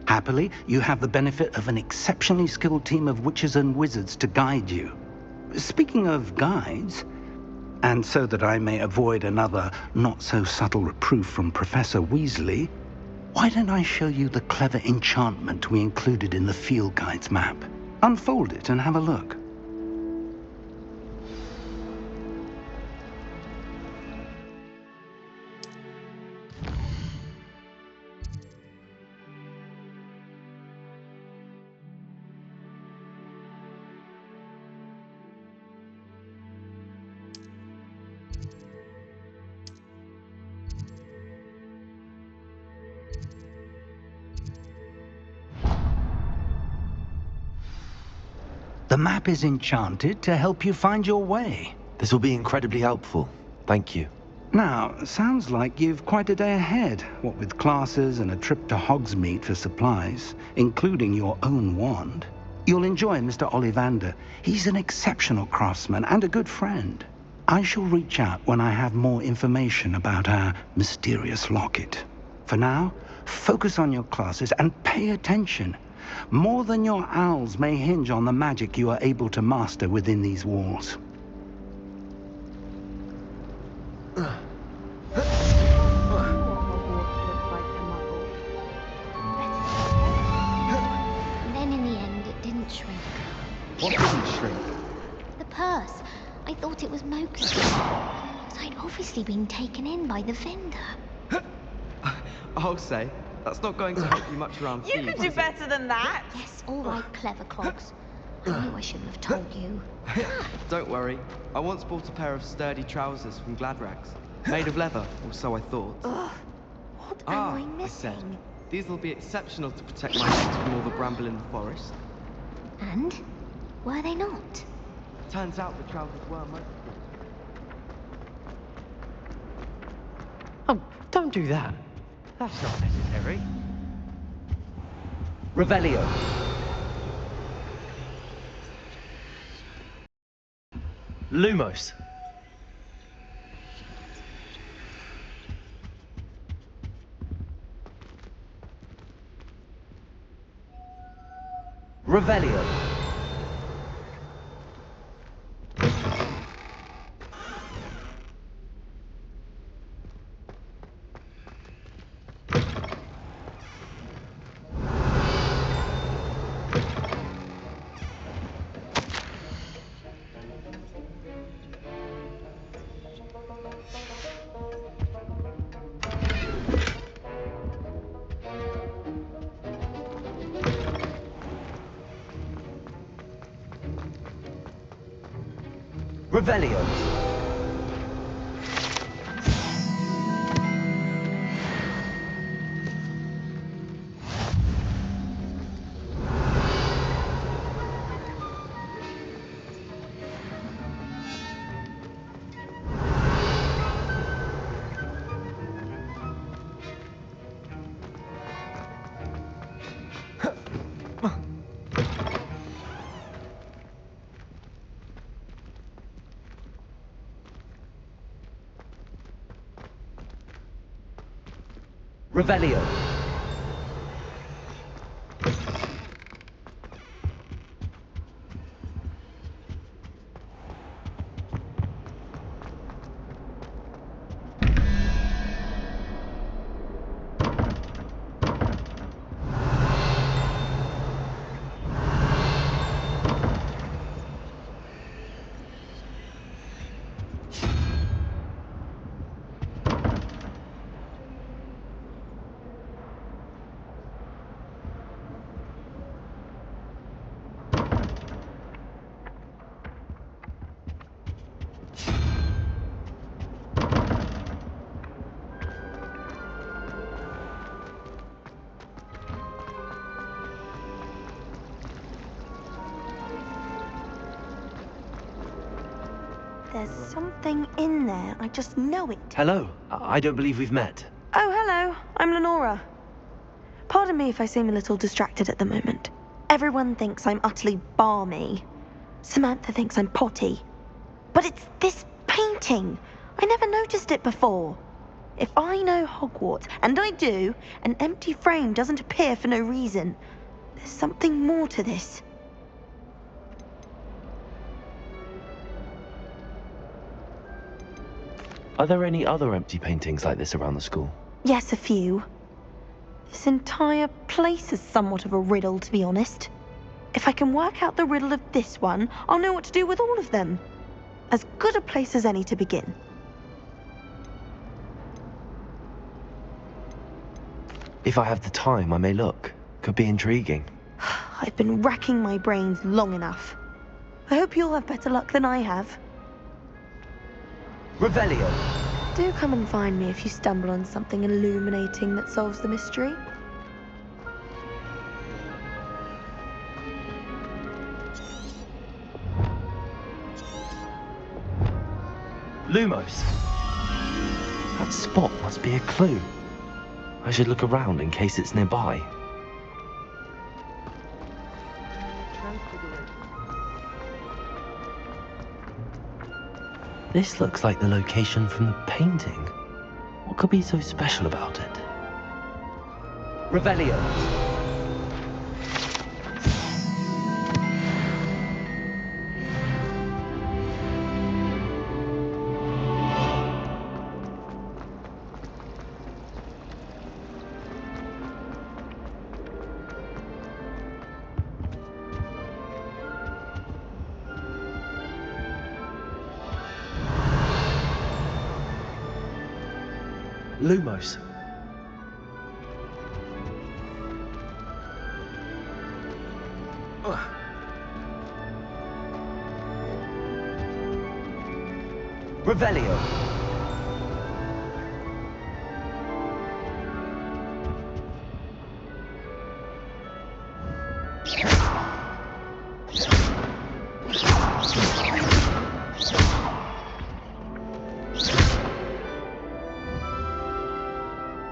Happily, you have the benefit of an exceptionally skilled team of witches and wizards to guide you. Speaking of guides, and so that I may avoid another not-so-subtle reproof from Professor Weasley, why don't I show you the clever enchantment we included in the field guide's map? Unfold it and have a look. The map is enchanted to help you find your way. This will be incredibly helpful. Thank you. Now, sounds like you've quite a day ahead, what with classes and a trip to Hogsmeade for supplies, including your own wand. You'll enjoy Mr. Ollivander. He's an exceptional craftsman and a good friend. I shall reach out when I have more information about our mysterious locket. For now, focus on your classes and pay attention. More than your owls may hinge on the magic you are able to master within these walls. Then in the end, it didn't shrink. What didn't shrink? The purse. I thought it was Mowgli's. But I'd obviously been taken in by the vendor. I'll say, that's not going to help you much around You thieves, could do is it? better than that. Yes, all right, clever clogs. I knew I shouldn't have told you. Don't worry. I once bought a pair of sturdy trousers from Gladrags. Made of leather, or so I thought. Ugh, what am I said, missing? these will be exceptional to protect my legs from all the bramble in the forest. And? Were they not? Turns out the trousers were most. Oh, don't do that. That's not necessary. Revelio. Lumos. Revelio. Revelio. Revelio. There's something in there. I just know it. Hello. I don't believe we've met. Oh, hello. I'm Lenora. Pardon me if I seem a little distracted at the moment. Everyone thinks I'm utterly balmy. Samantha thinks I'm potty. But it's this painting. I never noticed it before. If I know Hogwarts, and I do, an empty frame doesn't appear for no reason. There's something more to this. Are there any other empty paintings like this around the school? Yes, a few. This entire place is somewhat of a riddle, to be honest. If I can work out the riddle of this one, I'll know what to do with all of them. As good a place as any to begin. If I have the time, I may look. Could be intriguing. I've been racking my brains long enough. I hope you'll have better luck than I have. Revelio! Do come and find me if you stumble on something illuminating that solves the mystery. Lumos! That spot must be a clue. I should look around in case it's nearby. This looks like the location from the painting. What could be so special about it? Revelio! Lumos. Revelio.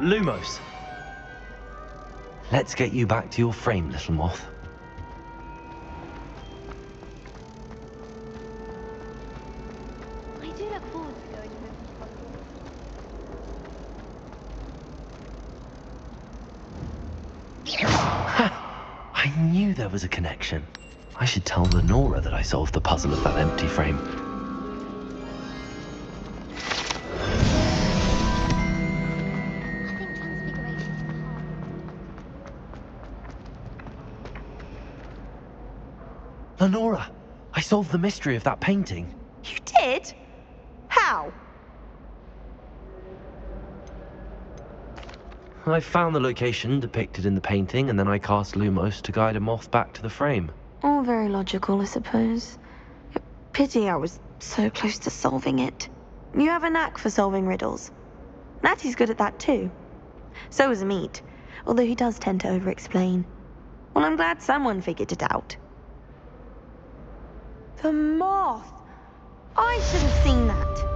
Lumos. Let's get you back to your frame, little moth. I do look forward to going home. I knew there was a connection. I should tell Lenora that I solved the puzzle of that empty frame. Lenora, I solved the mystery of that painting. You did? How? I found the location depicted in the painting, and then I cast Lumos to guide a moth back to the frame. All very logical, I suppose. Pity I was so close to solving it. You have a knack for solving riddles. Natty's good at that too. So is Meat, although he does tend to over-explain. Well, I'm glad someone figured it out. The moth! I should have seen that.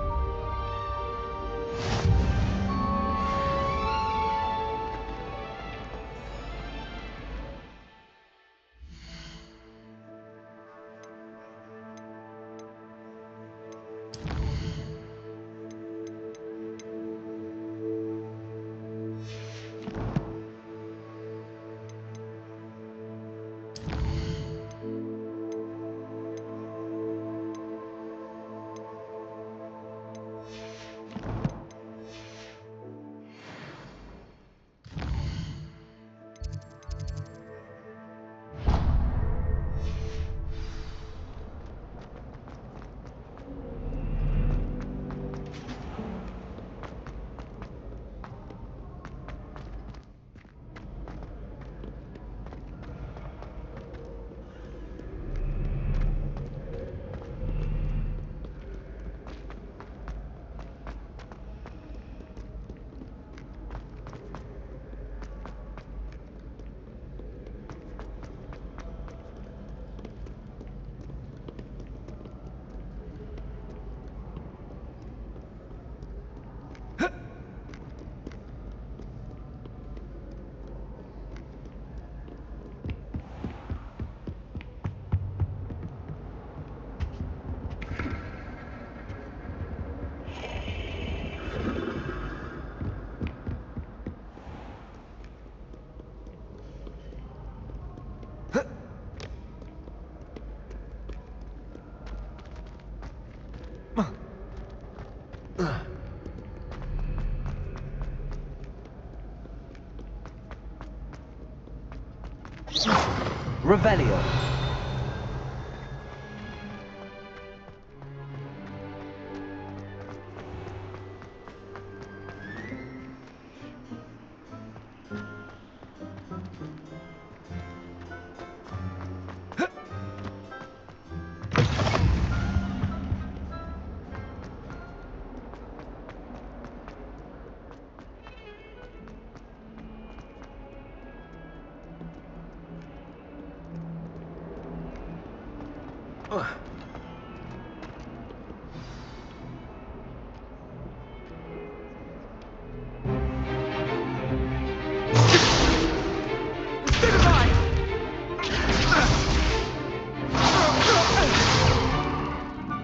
Revelio.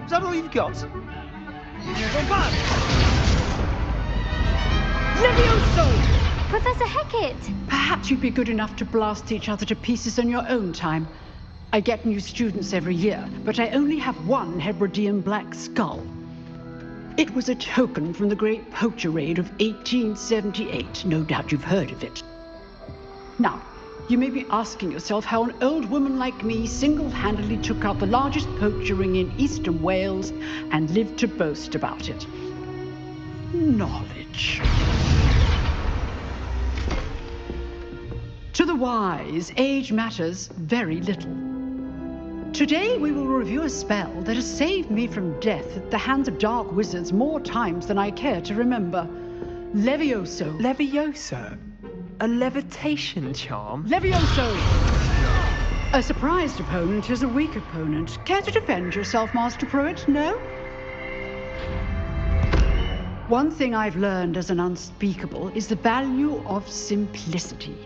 Is that all you've got? Levioso! Professor Hecat! Perhaps you'd be good enough to blast each other to pieces on your own time. I get new students every year, but I only have one Hebridean black skull. It was a token from the Great Poacher Raid of 1878. No doubt you've heard of it. Now, you may be asking yourself how an old woman like me single-handedly took out the largest poacher ring in eastern Wales and lived to boast about it. Knowledge. To the wise, age matters very little. Today we will review a spell that has saved me from death at the hands of dark wizards more times than I care to remember. Levioso. Levioso? A levitation charm? Levioso! A surprised opponent is a weak opponent. Care to defend yourself, Master Pruitt? No? One thing I've learned as an unspeakable is the value of simplicity,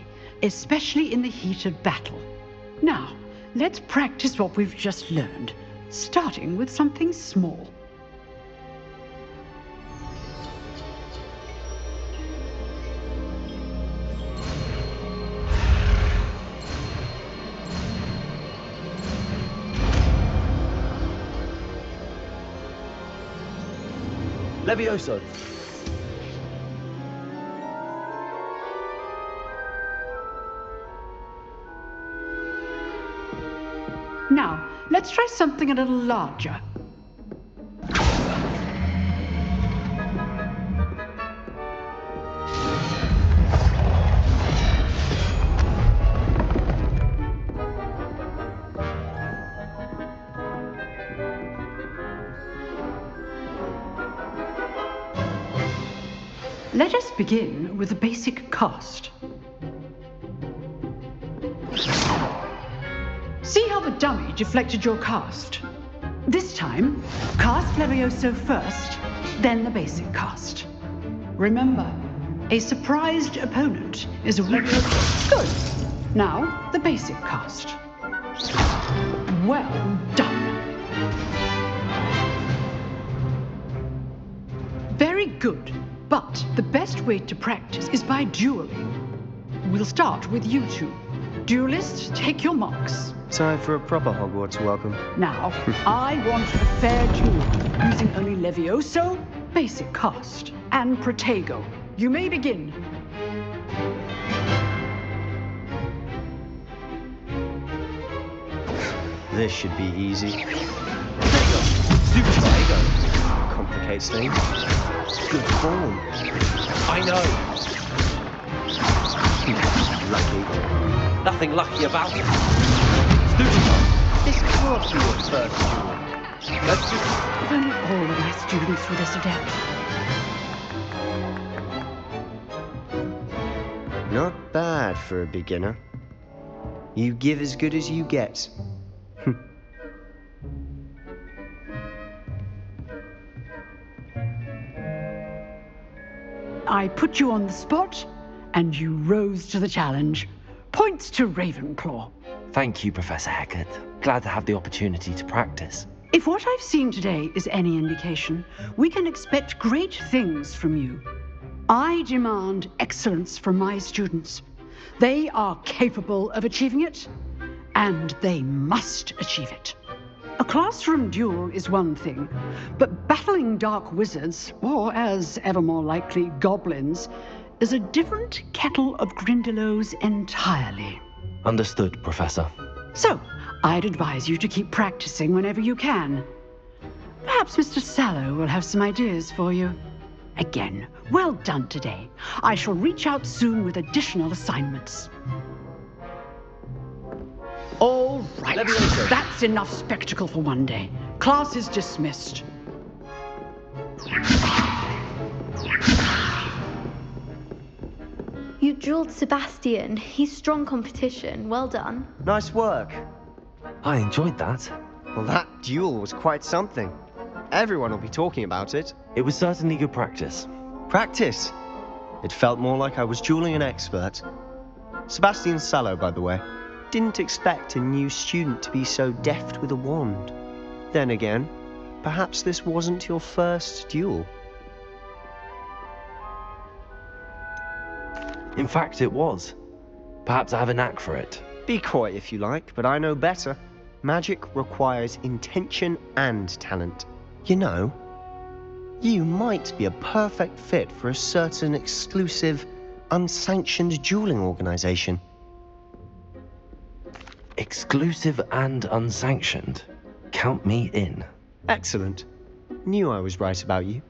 especially in the heat of battle. Now, let's practice what we've just learned, starting with something small. Levioso. Now, let's try something a little larger. Let us begin with the basic cast. See how the dummy deflected your cast? This time, cast Levioso first, then the basic cast. Remember, a surprised opponent is a Levioso. Good. Now, the basic cast. Well done. Very good. But the best way to practice is by dueling. We'll start with you two. Duelists, take your marks. Time for a proper Hogwarts welcome. Now, I want a fair duel, using only Levioso, basic cast, and Protego. You may begin. This should be easy. Protego. Complicates things. Good form. I know. Lucky. Nothing lucky about it. This can't be your first duel. Let's just... If only all of my students were this adept. Not bad for a beginner. You give as good as you get. I put you on the spot, and you rose to the challenge. Points to Ravenclaw. Thank you, Professor Hecat. Glad to have the opportunity to practice. If what I've seen today is any indication, we can expect great things from you. I demand excellence from my students. They are capable of achieving it, and they must achieve it. A classroom duel is one thing, but battling dark wizards, or as ever more likely, goblins, is a different kettle of Grindylows entirely. Understood, Professor. So, I'd advise you to keep practicing whenever you can. Perhaps Mr. Sallow will have some ideas for you. Again, well done today. I shall reach out soon with additional assignments. All right, that's enough spectacle for one day. Class is dismissed. You drilled Sebastian. He's strong competition. Well done. Nice work. I enjoyed that. Well, that duel was quite something. Everyone will be talking about it. It was certainly good practice. Practice? It felt more like I was dueling an expert. Sebastian Sallow, by the way. Didn't expect a new student to be so deft with a wand. Then again, perhaps this wasn't your first duel. In fact, it was. Perhaps I have a knack for it. Be coy if you like, but I know better. Magic requires intention and talent. You know, you might be a perfect fit for a certain exclusive, unsanctioned dueling organization. Exclusive and unsanctioned. Count me in. Excellent. Knew I was right about you.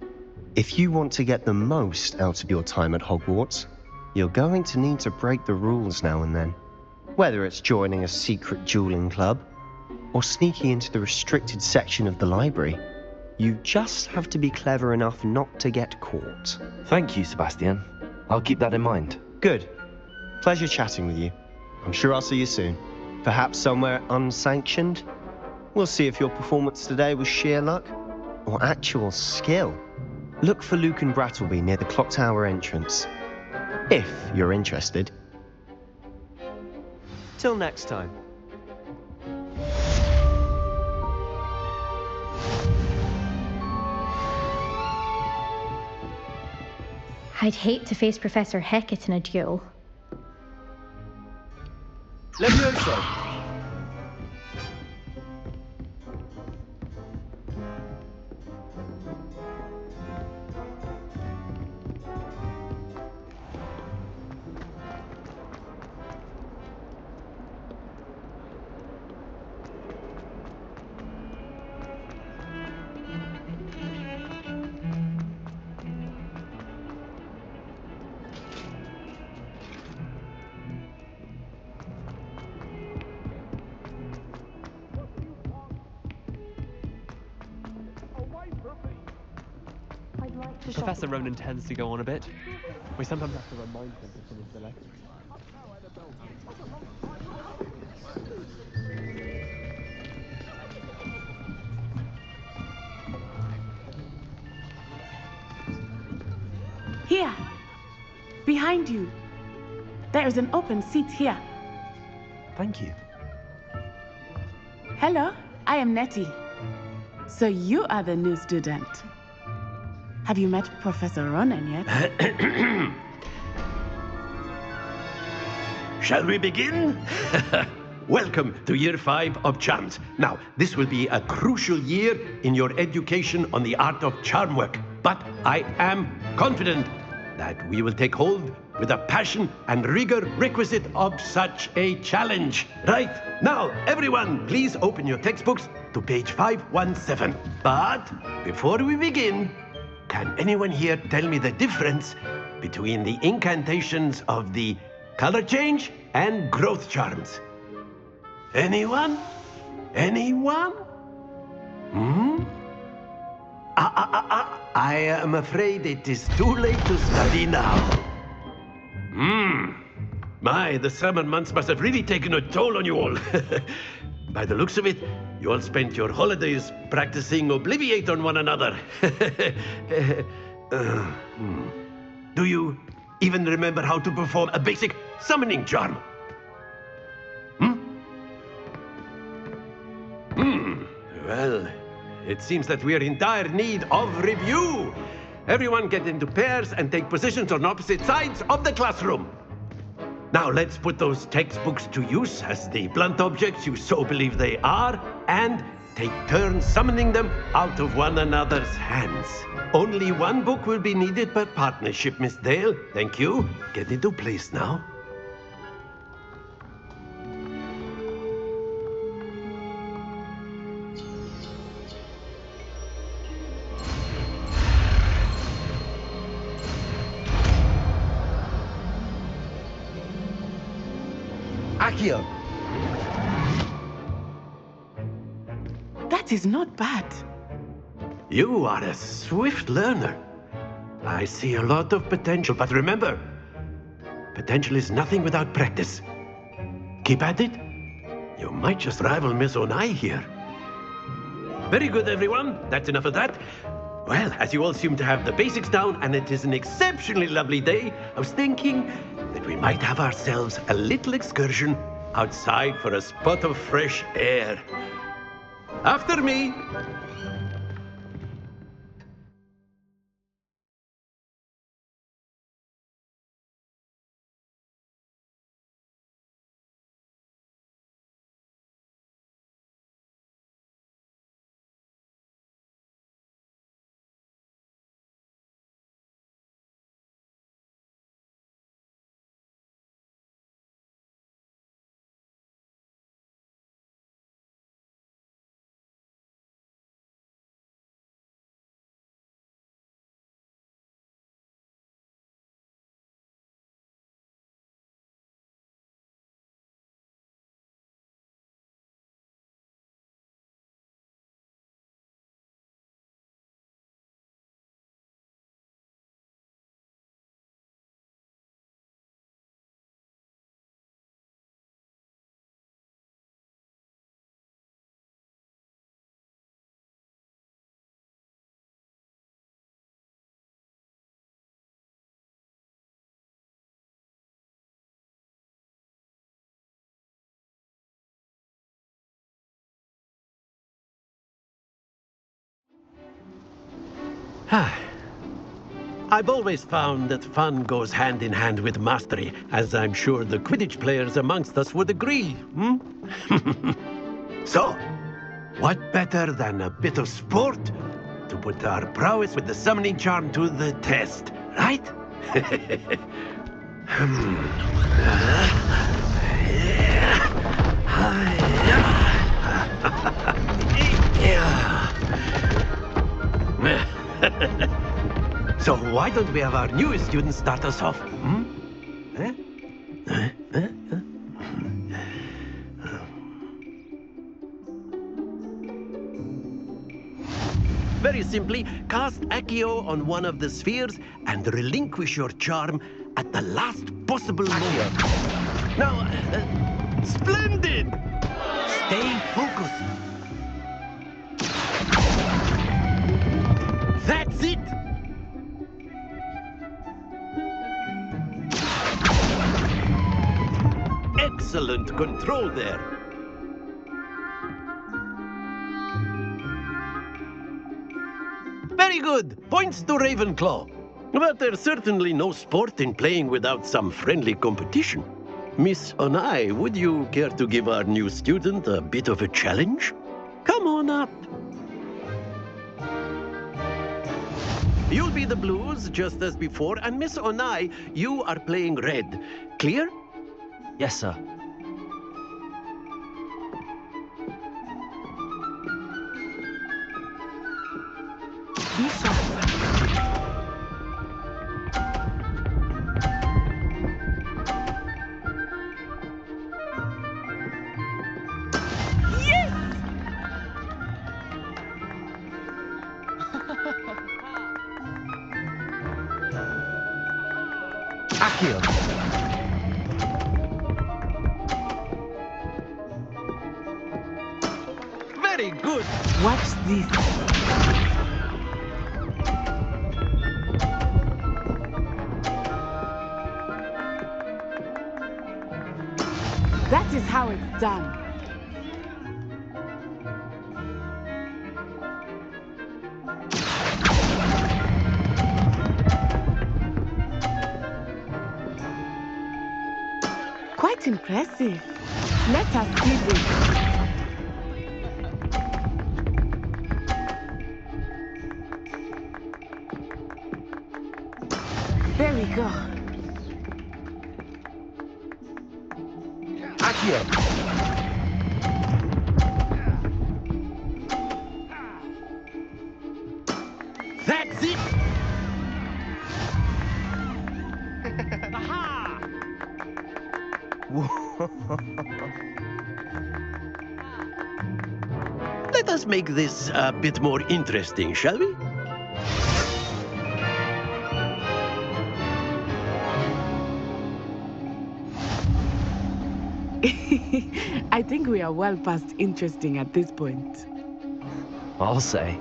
If you want to get the most out of your time at Hogwarts, you're going to need to break the rules now and then. Whether it's joining a secret dueling club, or sneaking into the restricted section of the library, you just have to be clever enough not to get caught. Thank you, Sebastian. I'll keep that in mind. Good. Pleasure chatting with you. I'm sure I'll see you soon. Perhaps somewhere unsanctioned? We'll see if your performance today was sheer luck or actual skill. Look for Luke and Brattleby near the clock tower entrance. If you're interested. Till next time. I'd hate to face Professor Hecat in a duel. Levioso! Professor Ronan tends to go on a bit. We sometimes have to remind him to finish the lecture. Here! Behind you! There is an open seat here. Thank you. Hello, I am Nettie. So you are the new student. Have you met Professor Ronan yet? Shall we begin? Welcome to Year 5 of Charms. Now, this will be a crucial year in your education on the art of charm work. But I am confident that we will take hold with the passion and rigor requisite of such a challenge. Right, now, everyone, please open your textbooks to page 517. But before we begin, can anyone here tell me the difference between the incantations of the color change and growth charms? Anyone? Anyone? I am afraid it is too late to study now. My, the summer months must have really taken a toll on you all. By the looks of it, you all spent your holidays practicing Obliviate on one another. Do you even remember how to perform a basic summoning charm? Well, it seems that we are in dire need of review. Everyone get into pairs and take positions on opposite sides of the classroom. Now let's put those textbooks to use as the blunt objects you so believe they are, and take turns summoning them out of one another's hands. Only one book will be needed per partnership, Miss Dale. Thank you. Get into place now. Accio! That is not bad. You are a swift learner. I see a lot of potential, but remember, potential is nothing without practice. Keep at it. You might just rival Miss Onai here. Very good, everyone. That's enough of that. Well, as you all seem to have the basics down, and it is an exceptionally lovely day, I was thinking that we might have ourselves a little excursion outside for a spot of fresh air. After me. I've always found that fun goes hand in hand with mastery, as I'm sure the Quidditch players amongst us would agree. So, what better than a bit of sport to put our prowess with the summoning charm to the test, right? So why don't we have our newest student start us off? Very simply, cast Accio on one of the spheres and relinquish your charm at the last possible moment. Now, splendid! Stay focused. That's it! Excellent control there. Very good. Points to Ravenclaw. But there's certainly no sport in playing without some friendly competition. Miss Onai, would you care to give our new student a bit of a challenge? Come on up. You'll be the blues, just as before, and Miss Onai, you are playing red. Clear? Yes, sir. Accio. Very good. Watch this. That is how it's done. Quite impressive. Let us see this. There we go. Accio. That's it. Aha! Whoa. Let us make this a bit more interesting, shall we? I think we are well past interesting at this point. I'll say.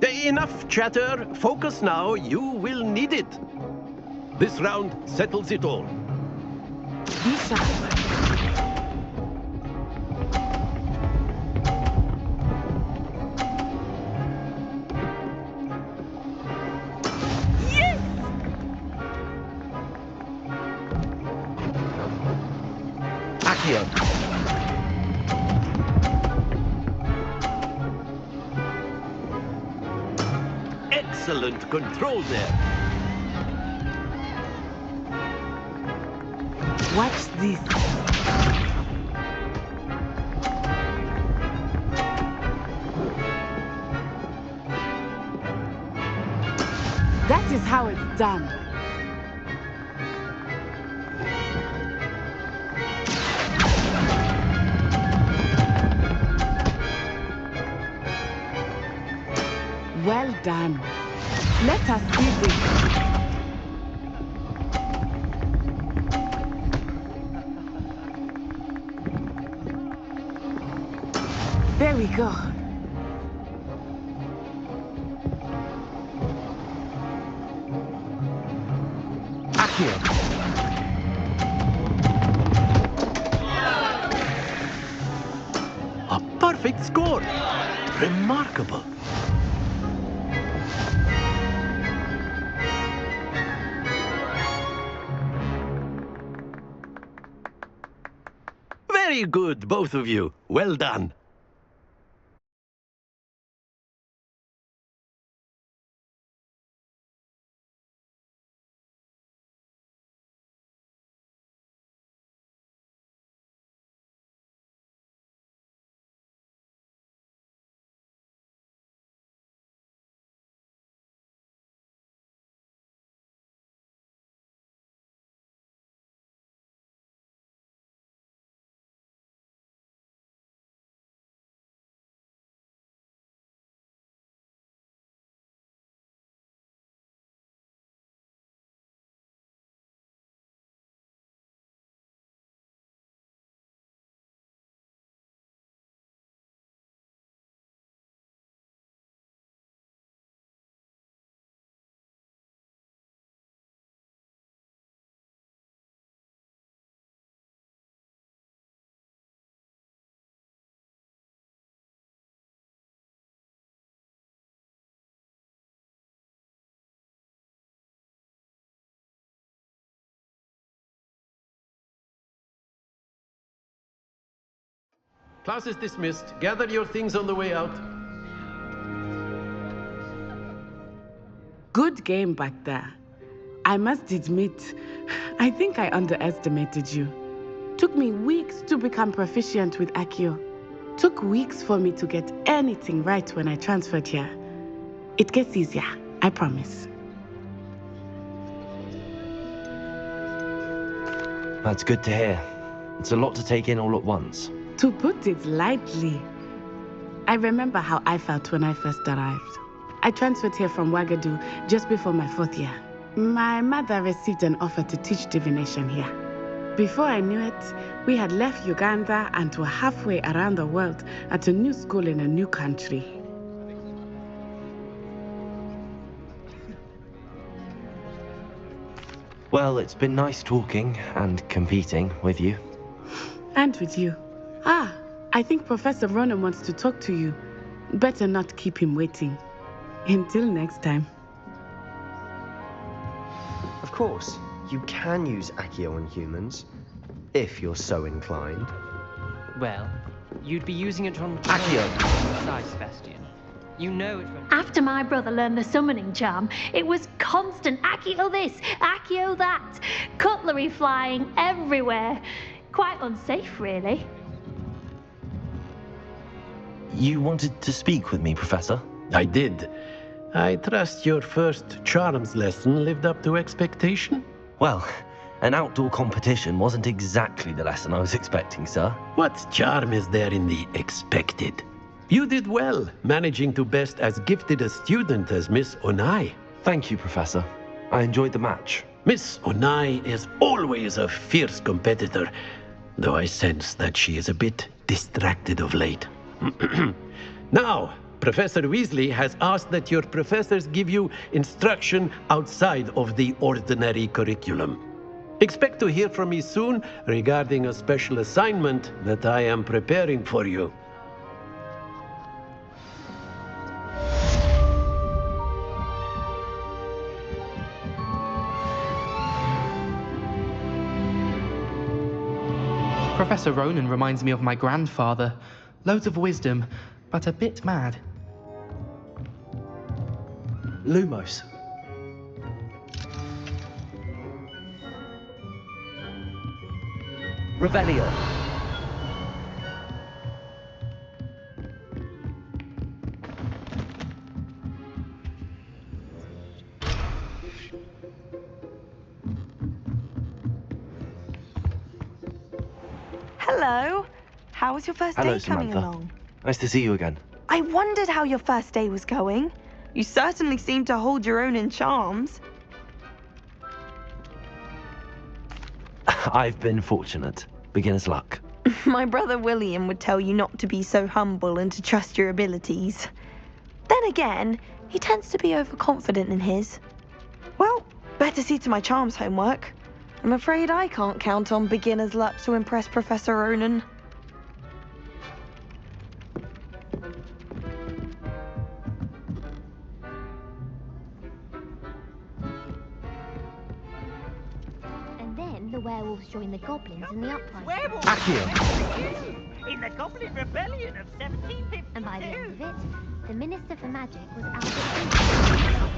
Enough chatter. Focus now. You will need it. This round settles it all. Be sharp. Accio. Excellent control there. Watch this. That is how it's done. Well done. Let us see this. There we go. Accio. A perfect score. Remarkable. Very good, both of you. Well done. Class is dismissed. Gather your things on the way out. Good game back there. I must admit, I think I underestimated you. Took me weeks to become proficient with Accio. Took weeks for me to get anything right when I transferred here. It gets easier, I promise. That's good to hear. It's a lot to take in all at once. To put it lightly, I remember how I felt when I first arrived. I transferred here from Ouagadougou just before my 4th year. My mother received an offer to teach divination here. Before I knew it, we had left Uganda and were halfway around the world at a new school in a new country. Well, it's been nice talking and competing with you. And with you. Ah, I think Professor Ronan wants to talk to you. Better not keep him waiting. Until next time. Of course, you can use Accio on humans, if you're so inclined. Well, you'd be using it on Accio! Besides, Sebastian. You know it from... After my brother learned the summoning charm, it was constant Accio this, Accio that, cutlery flying everywhere. Quite unsafe, really. You wanted to speak with me, Professor? I did. I trust your first charms lesson lived up to expectation? Well, An outdoor competition wasn't exactly the lesson I was expecting, sir. What charm is there in the expected? You did well, managing to best as gifted a student as Miss Onai. Thank you, Professor. I enjoyed the match. Miss Onai is always a fierce competitor, though I sense that she is a bit distracted of late. Now, Professor Weasley has asked that your professors give you instruction outside of the ordinary curriculum. Expect to hear from me soon regarding a special assignment that I am preparing for you. Professor Ronan reminds me of my grandfather. Loads of wisdom, but a bit mad. Lumos. Revelio. Hello. How was your first Hello, day coming Samantha. along? Nice to see you again. I wondered how your first day was going. You certainly seem to hold your own in charms. I've been fortunate. Beginner's luck. My brother William would tell you not to be so humble and to trust your abilities. Then again, he tends to be overconfident in his. Well, better see to my charms homework. I'm afraid I can't count on beginner's luck to impress Professor Ronan. And then the werewolves joined the goblins in the uprising. Werewolves! Accio. In the Goblin Rebellion of 1752. And by the end of it, the Minister for Magic was Albert.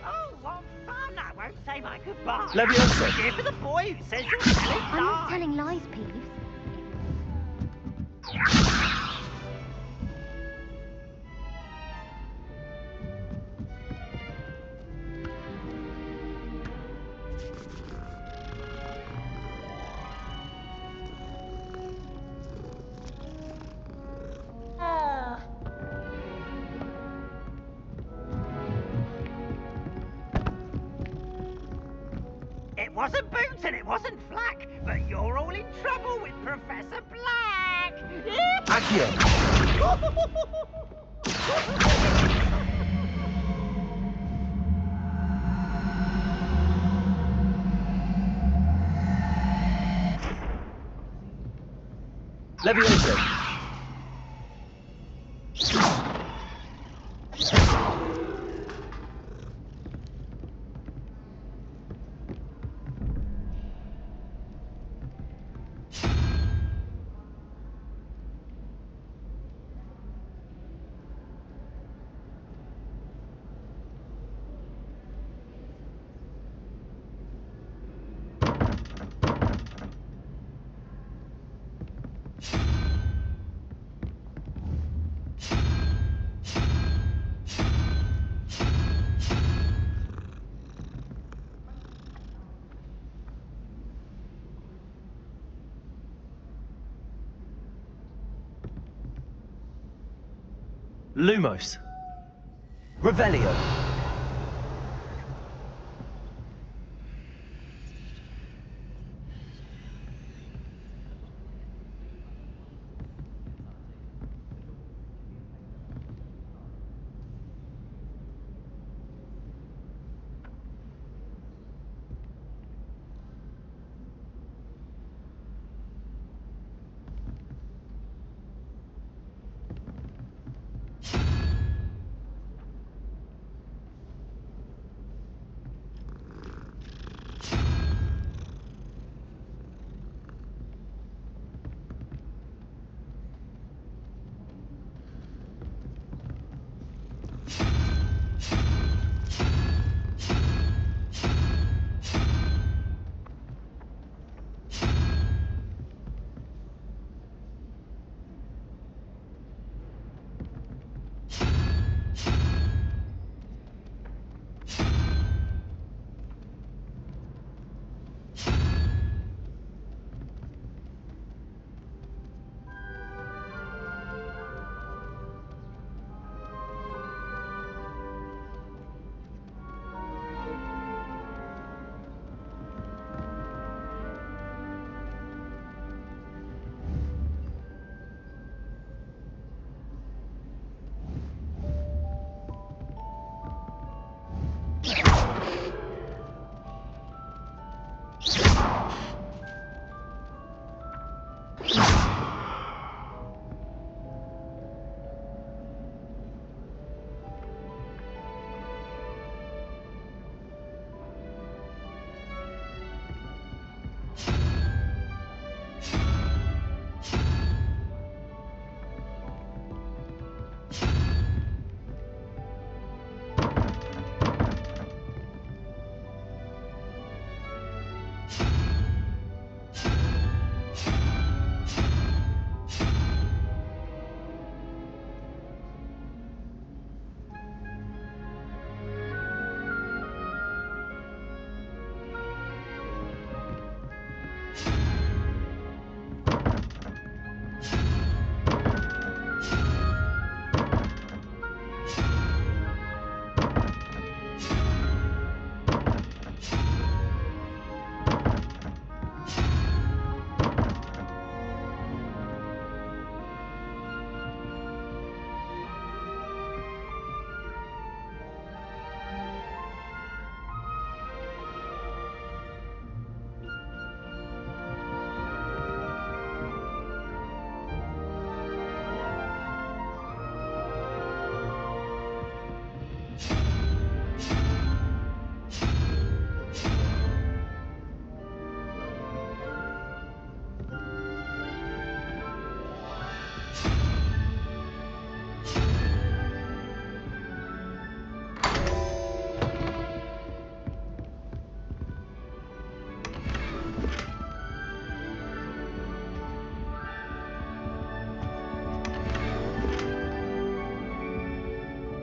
Oh, what fun! I won't say my goodbye. Leviosa. Here for the boy who says you're telling I'm not lies. telling lies, Peeves. It wasn't Boots and it wasn't Flack, but you're all in trouble with Professor Black. Accio. Leviosa. Lumos. Revelio.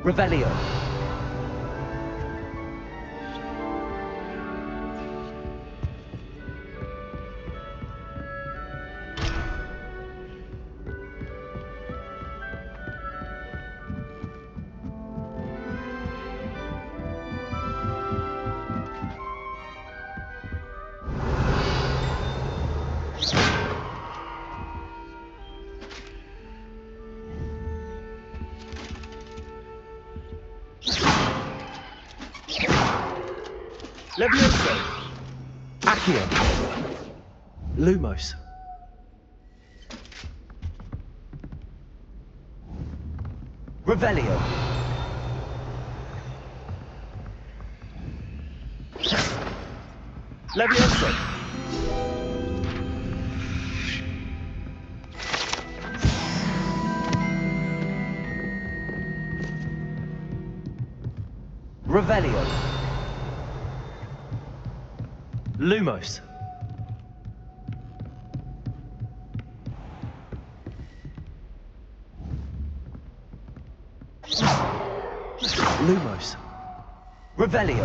Revelio. Levioso. Accio. Lumos. Revelio. Levioso. Revelio. Lumos. Lumos. Revelio.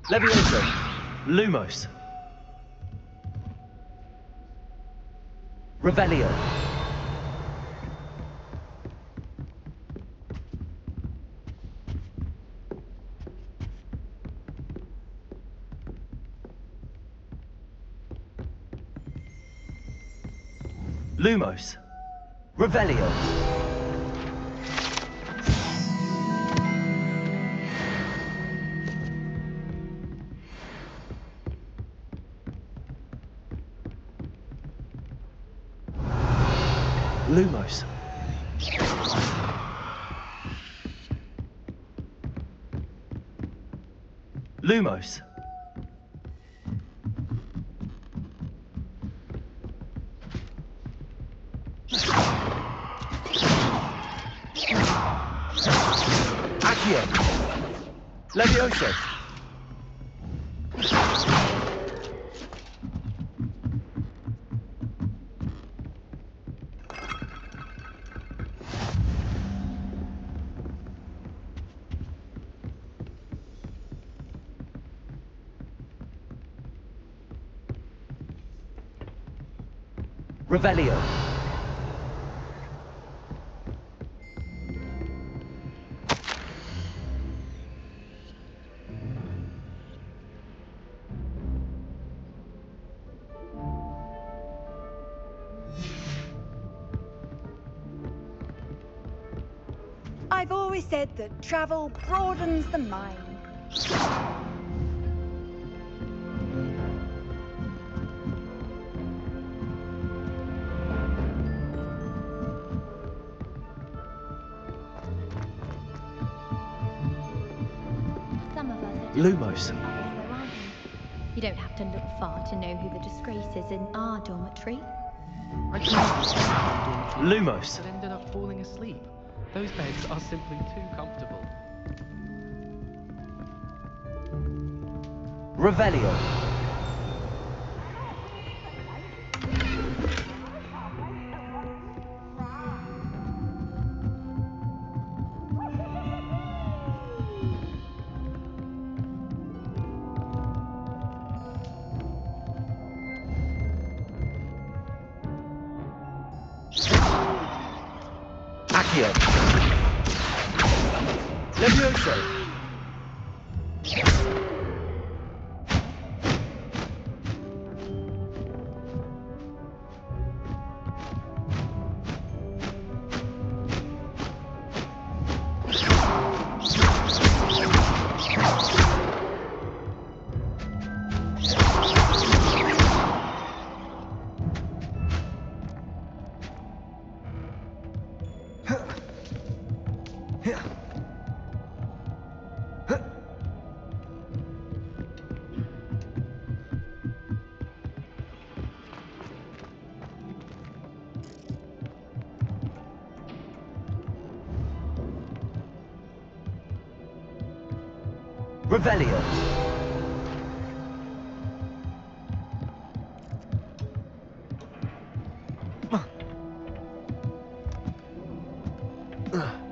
Levioso. Lumos. Revelio. Lumos. Revelio. Lumos. Lumos. Accio. Levioso. Revelio. I've always said that travel broadens the mind. Some of us are Lumos. others, though, aren't we? You don't have to look far to know who the disgrace is in our dormitory. I tried to sleep in the dormitory, Lumos. but ended up falling asleep. Those beds are simply too comfortable. Revelio. Accio. Levioso. Revelio. Ugh.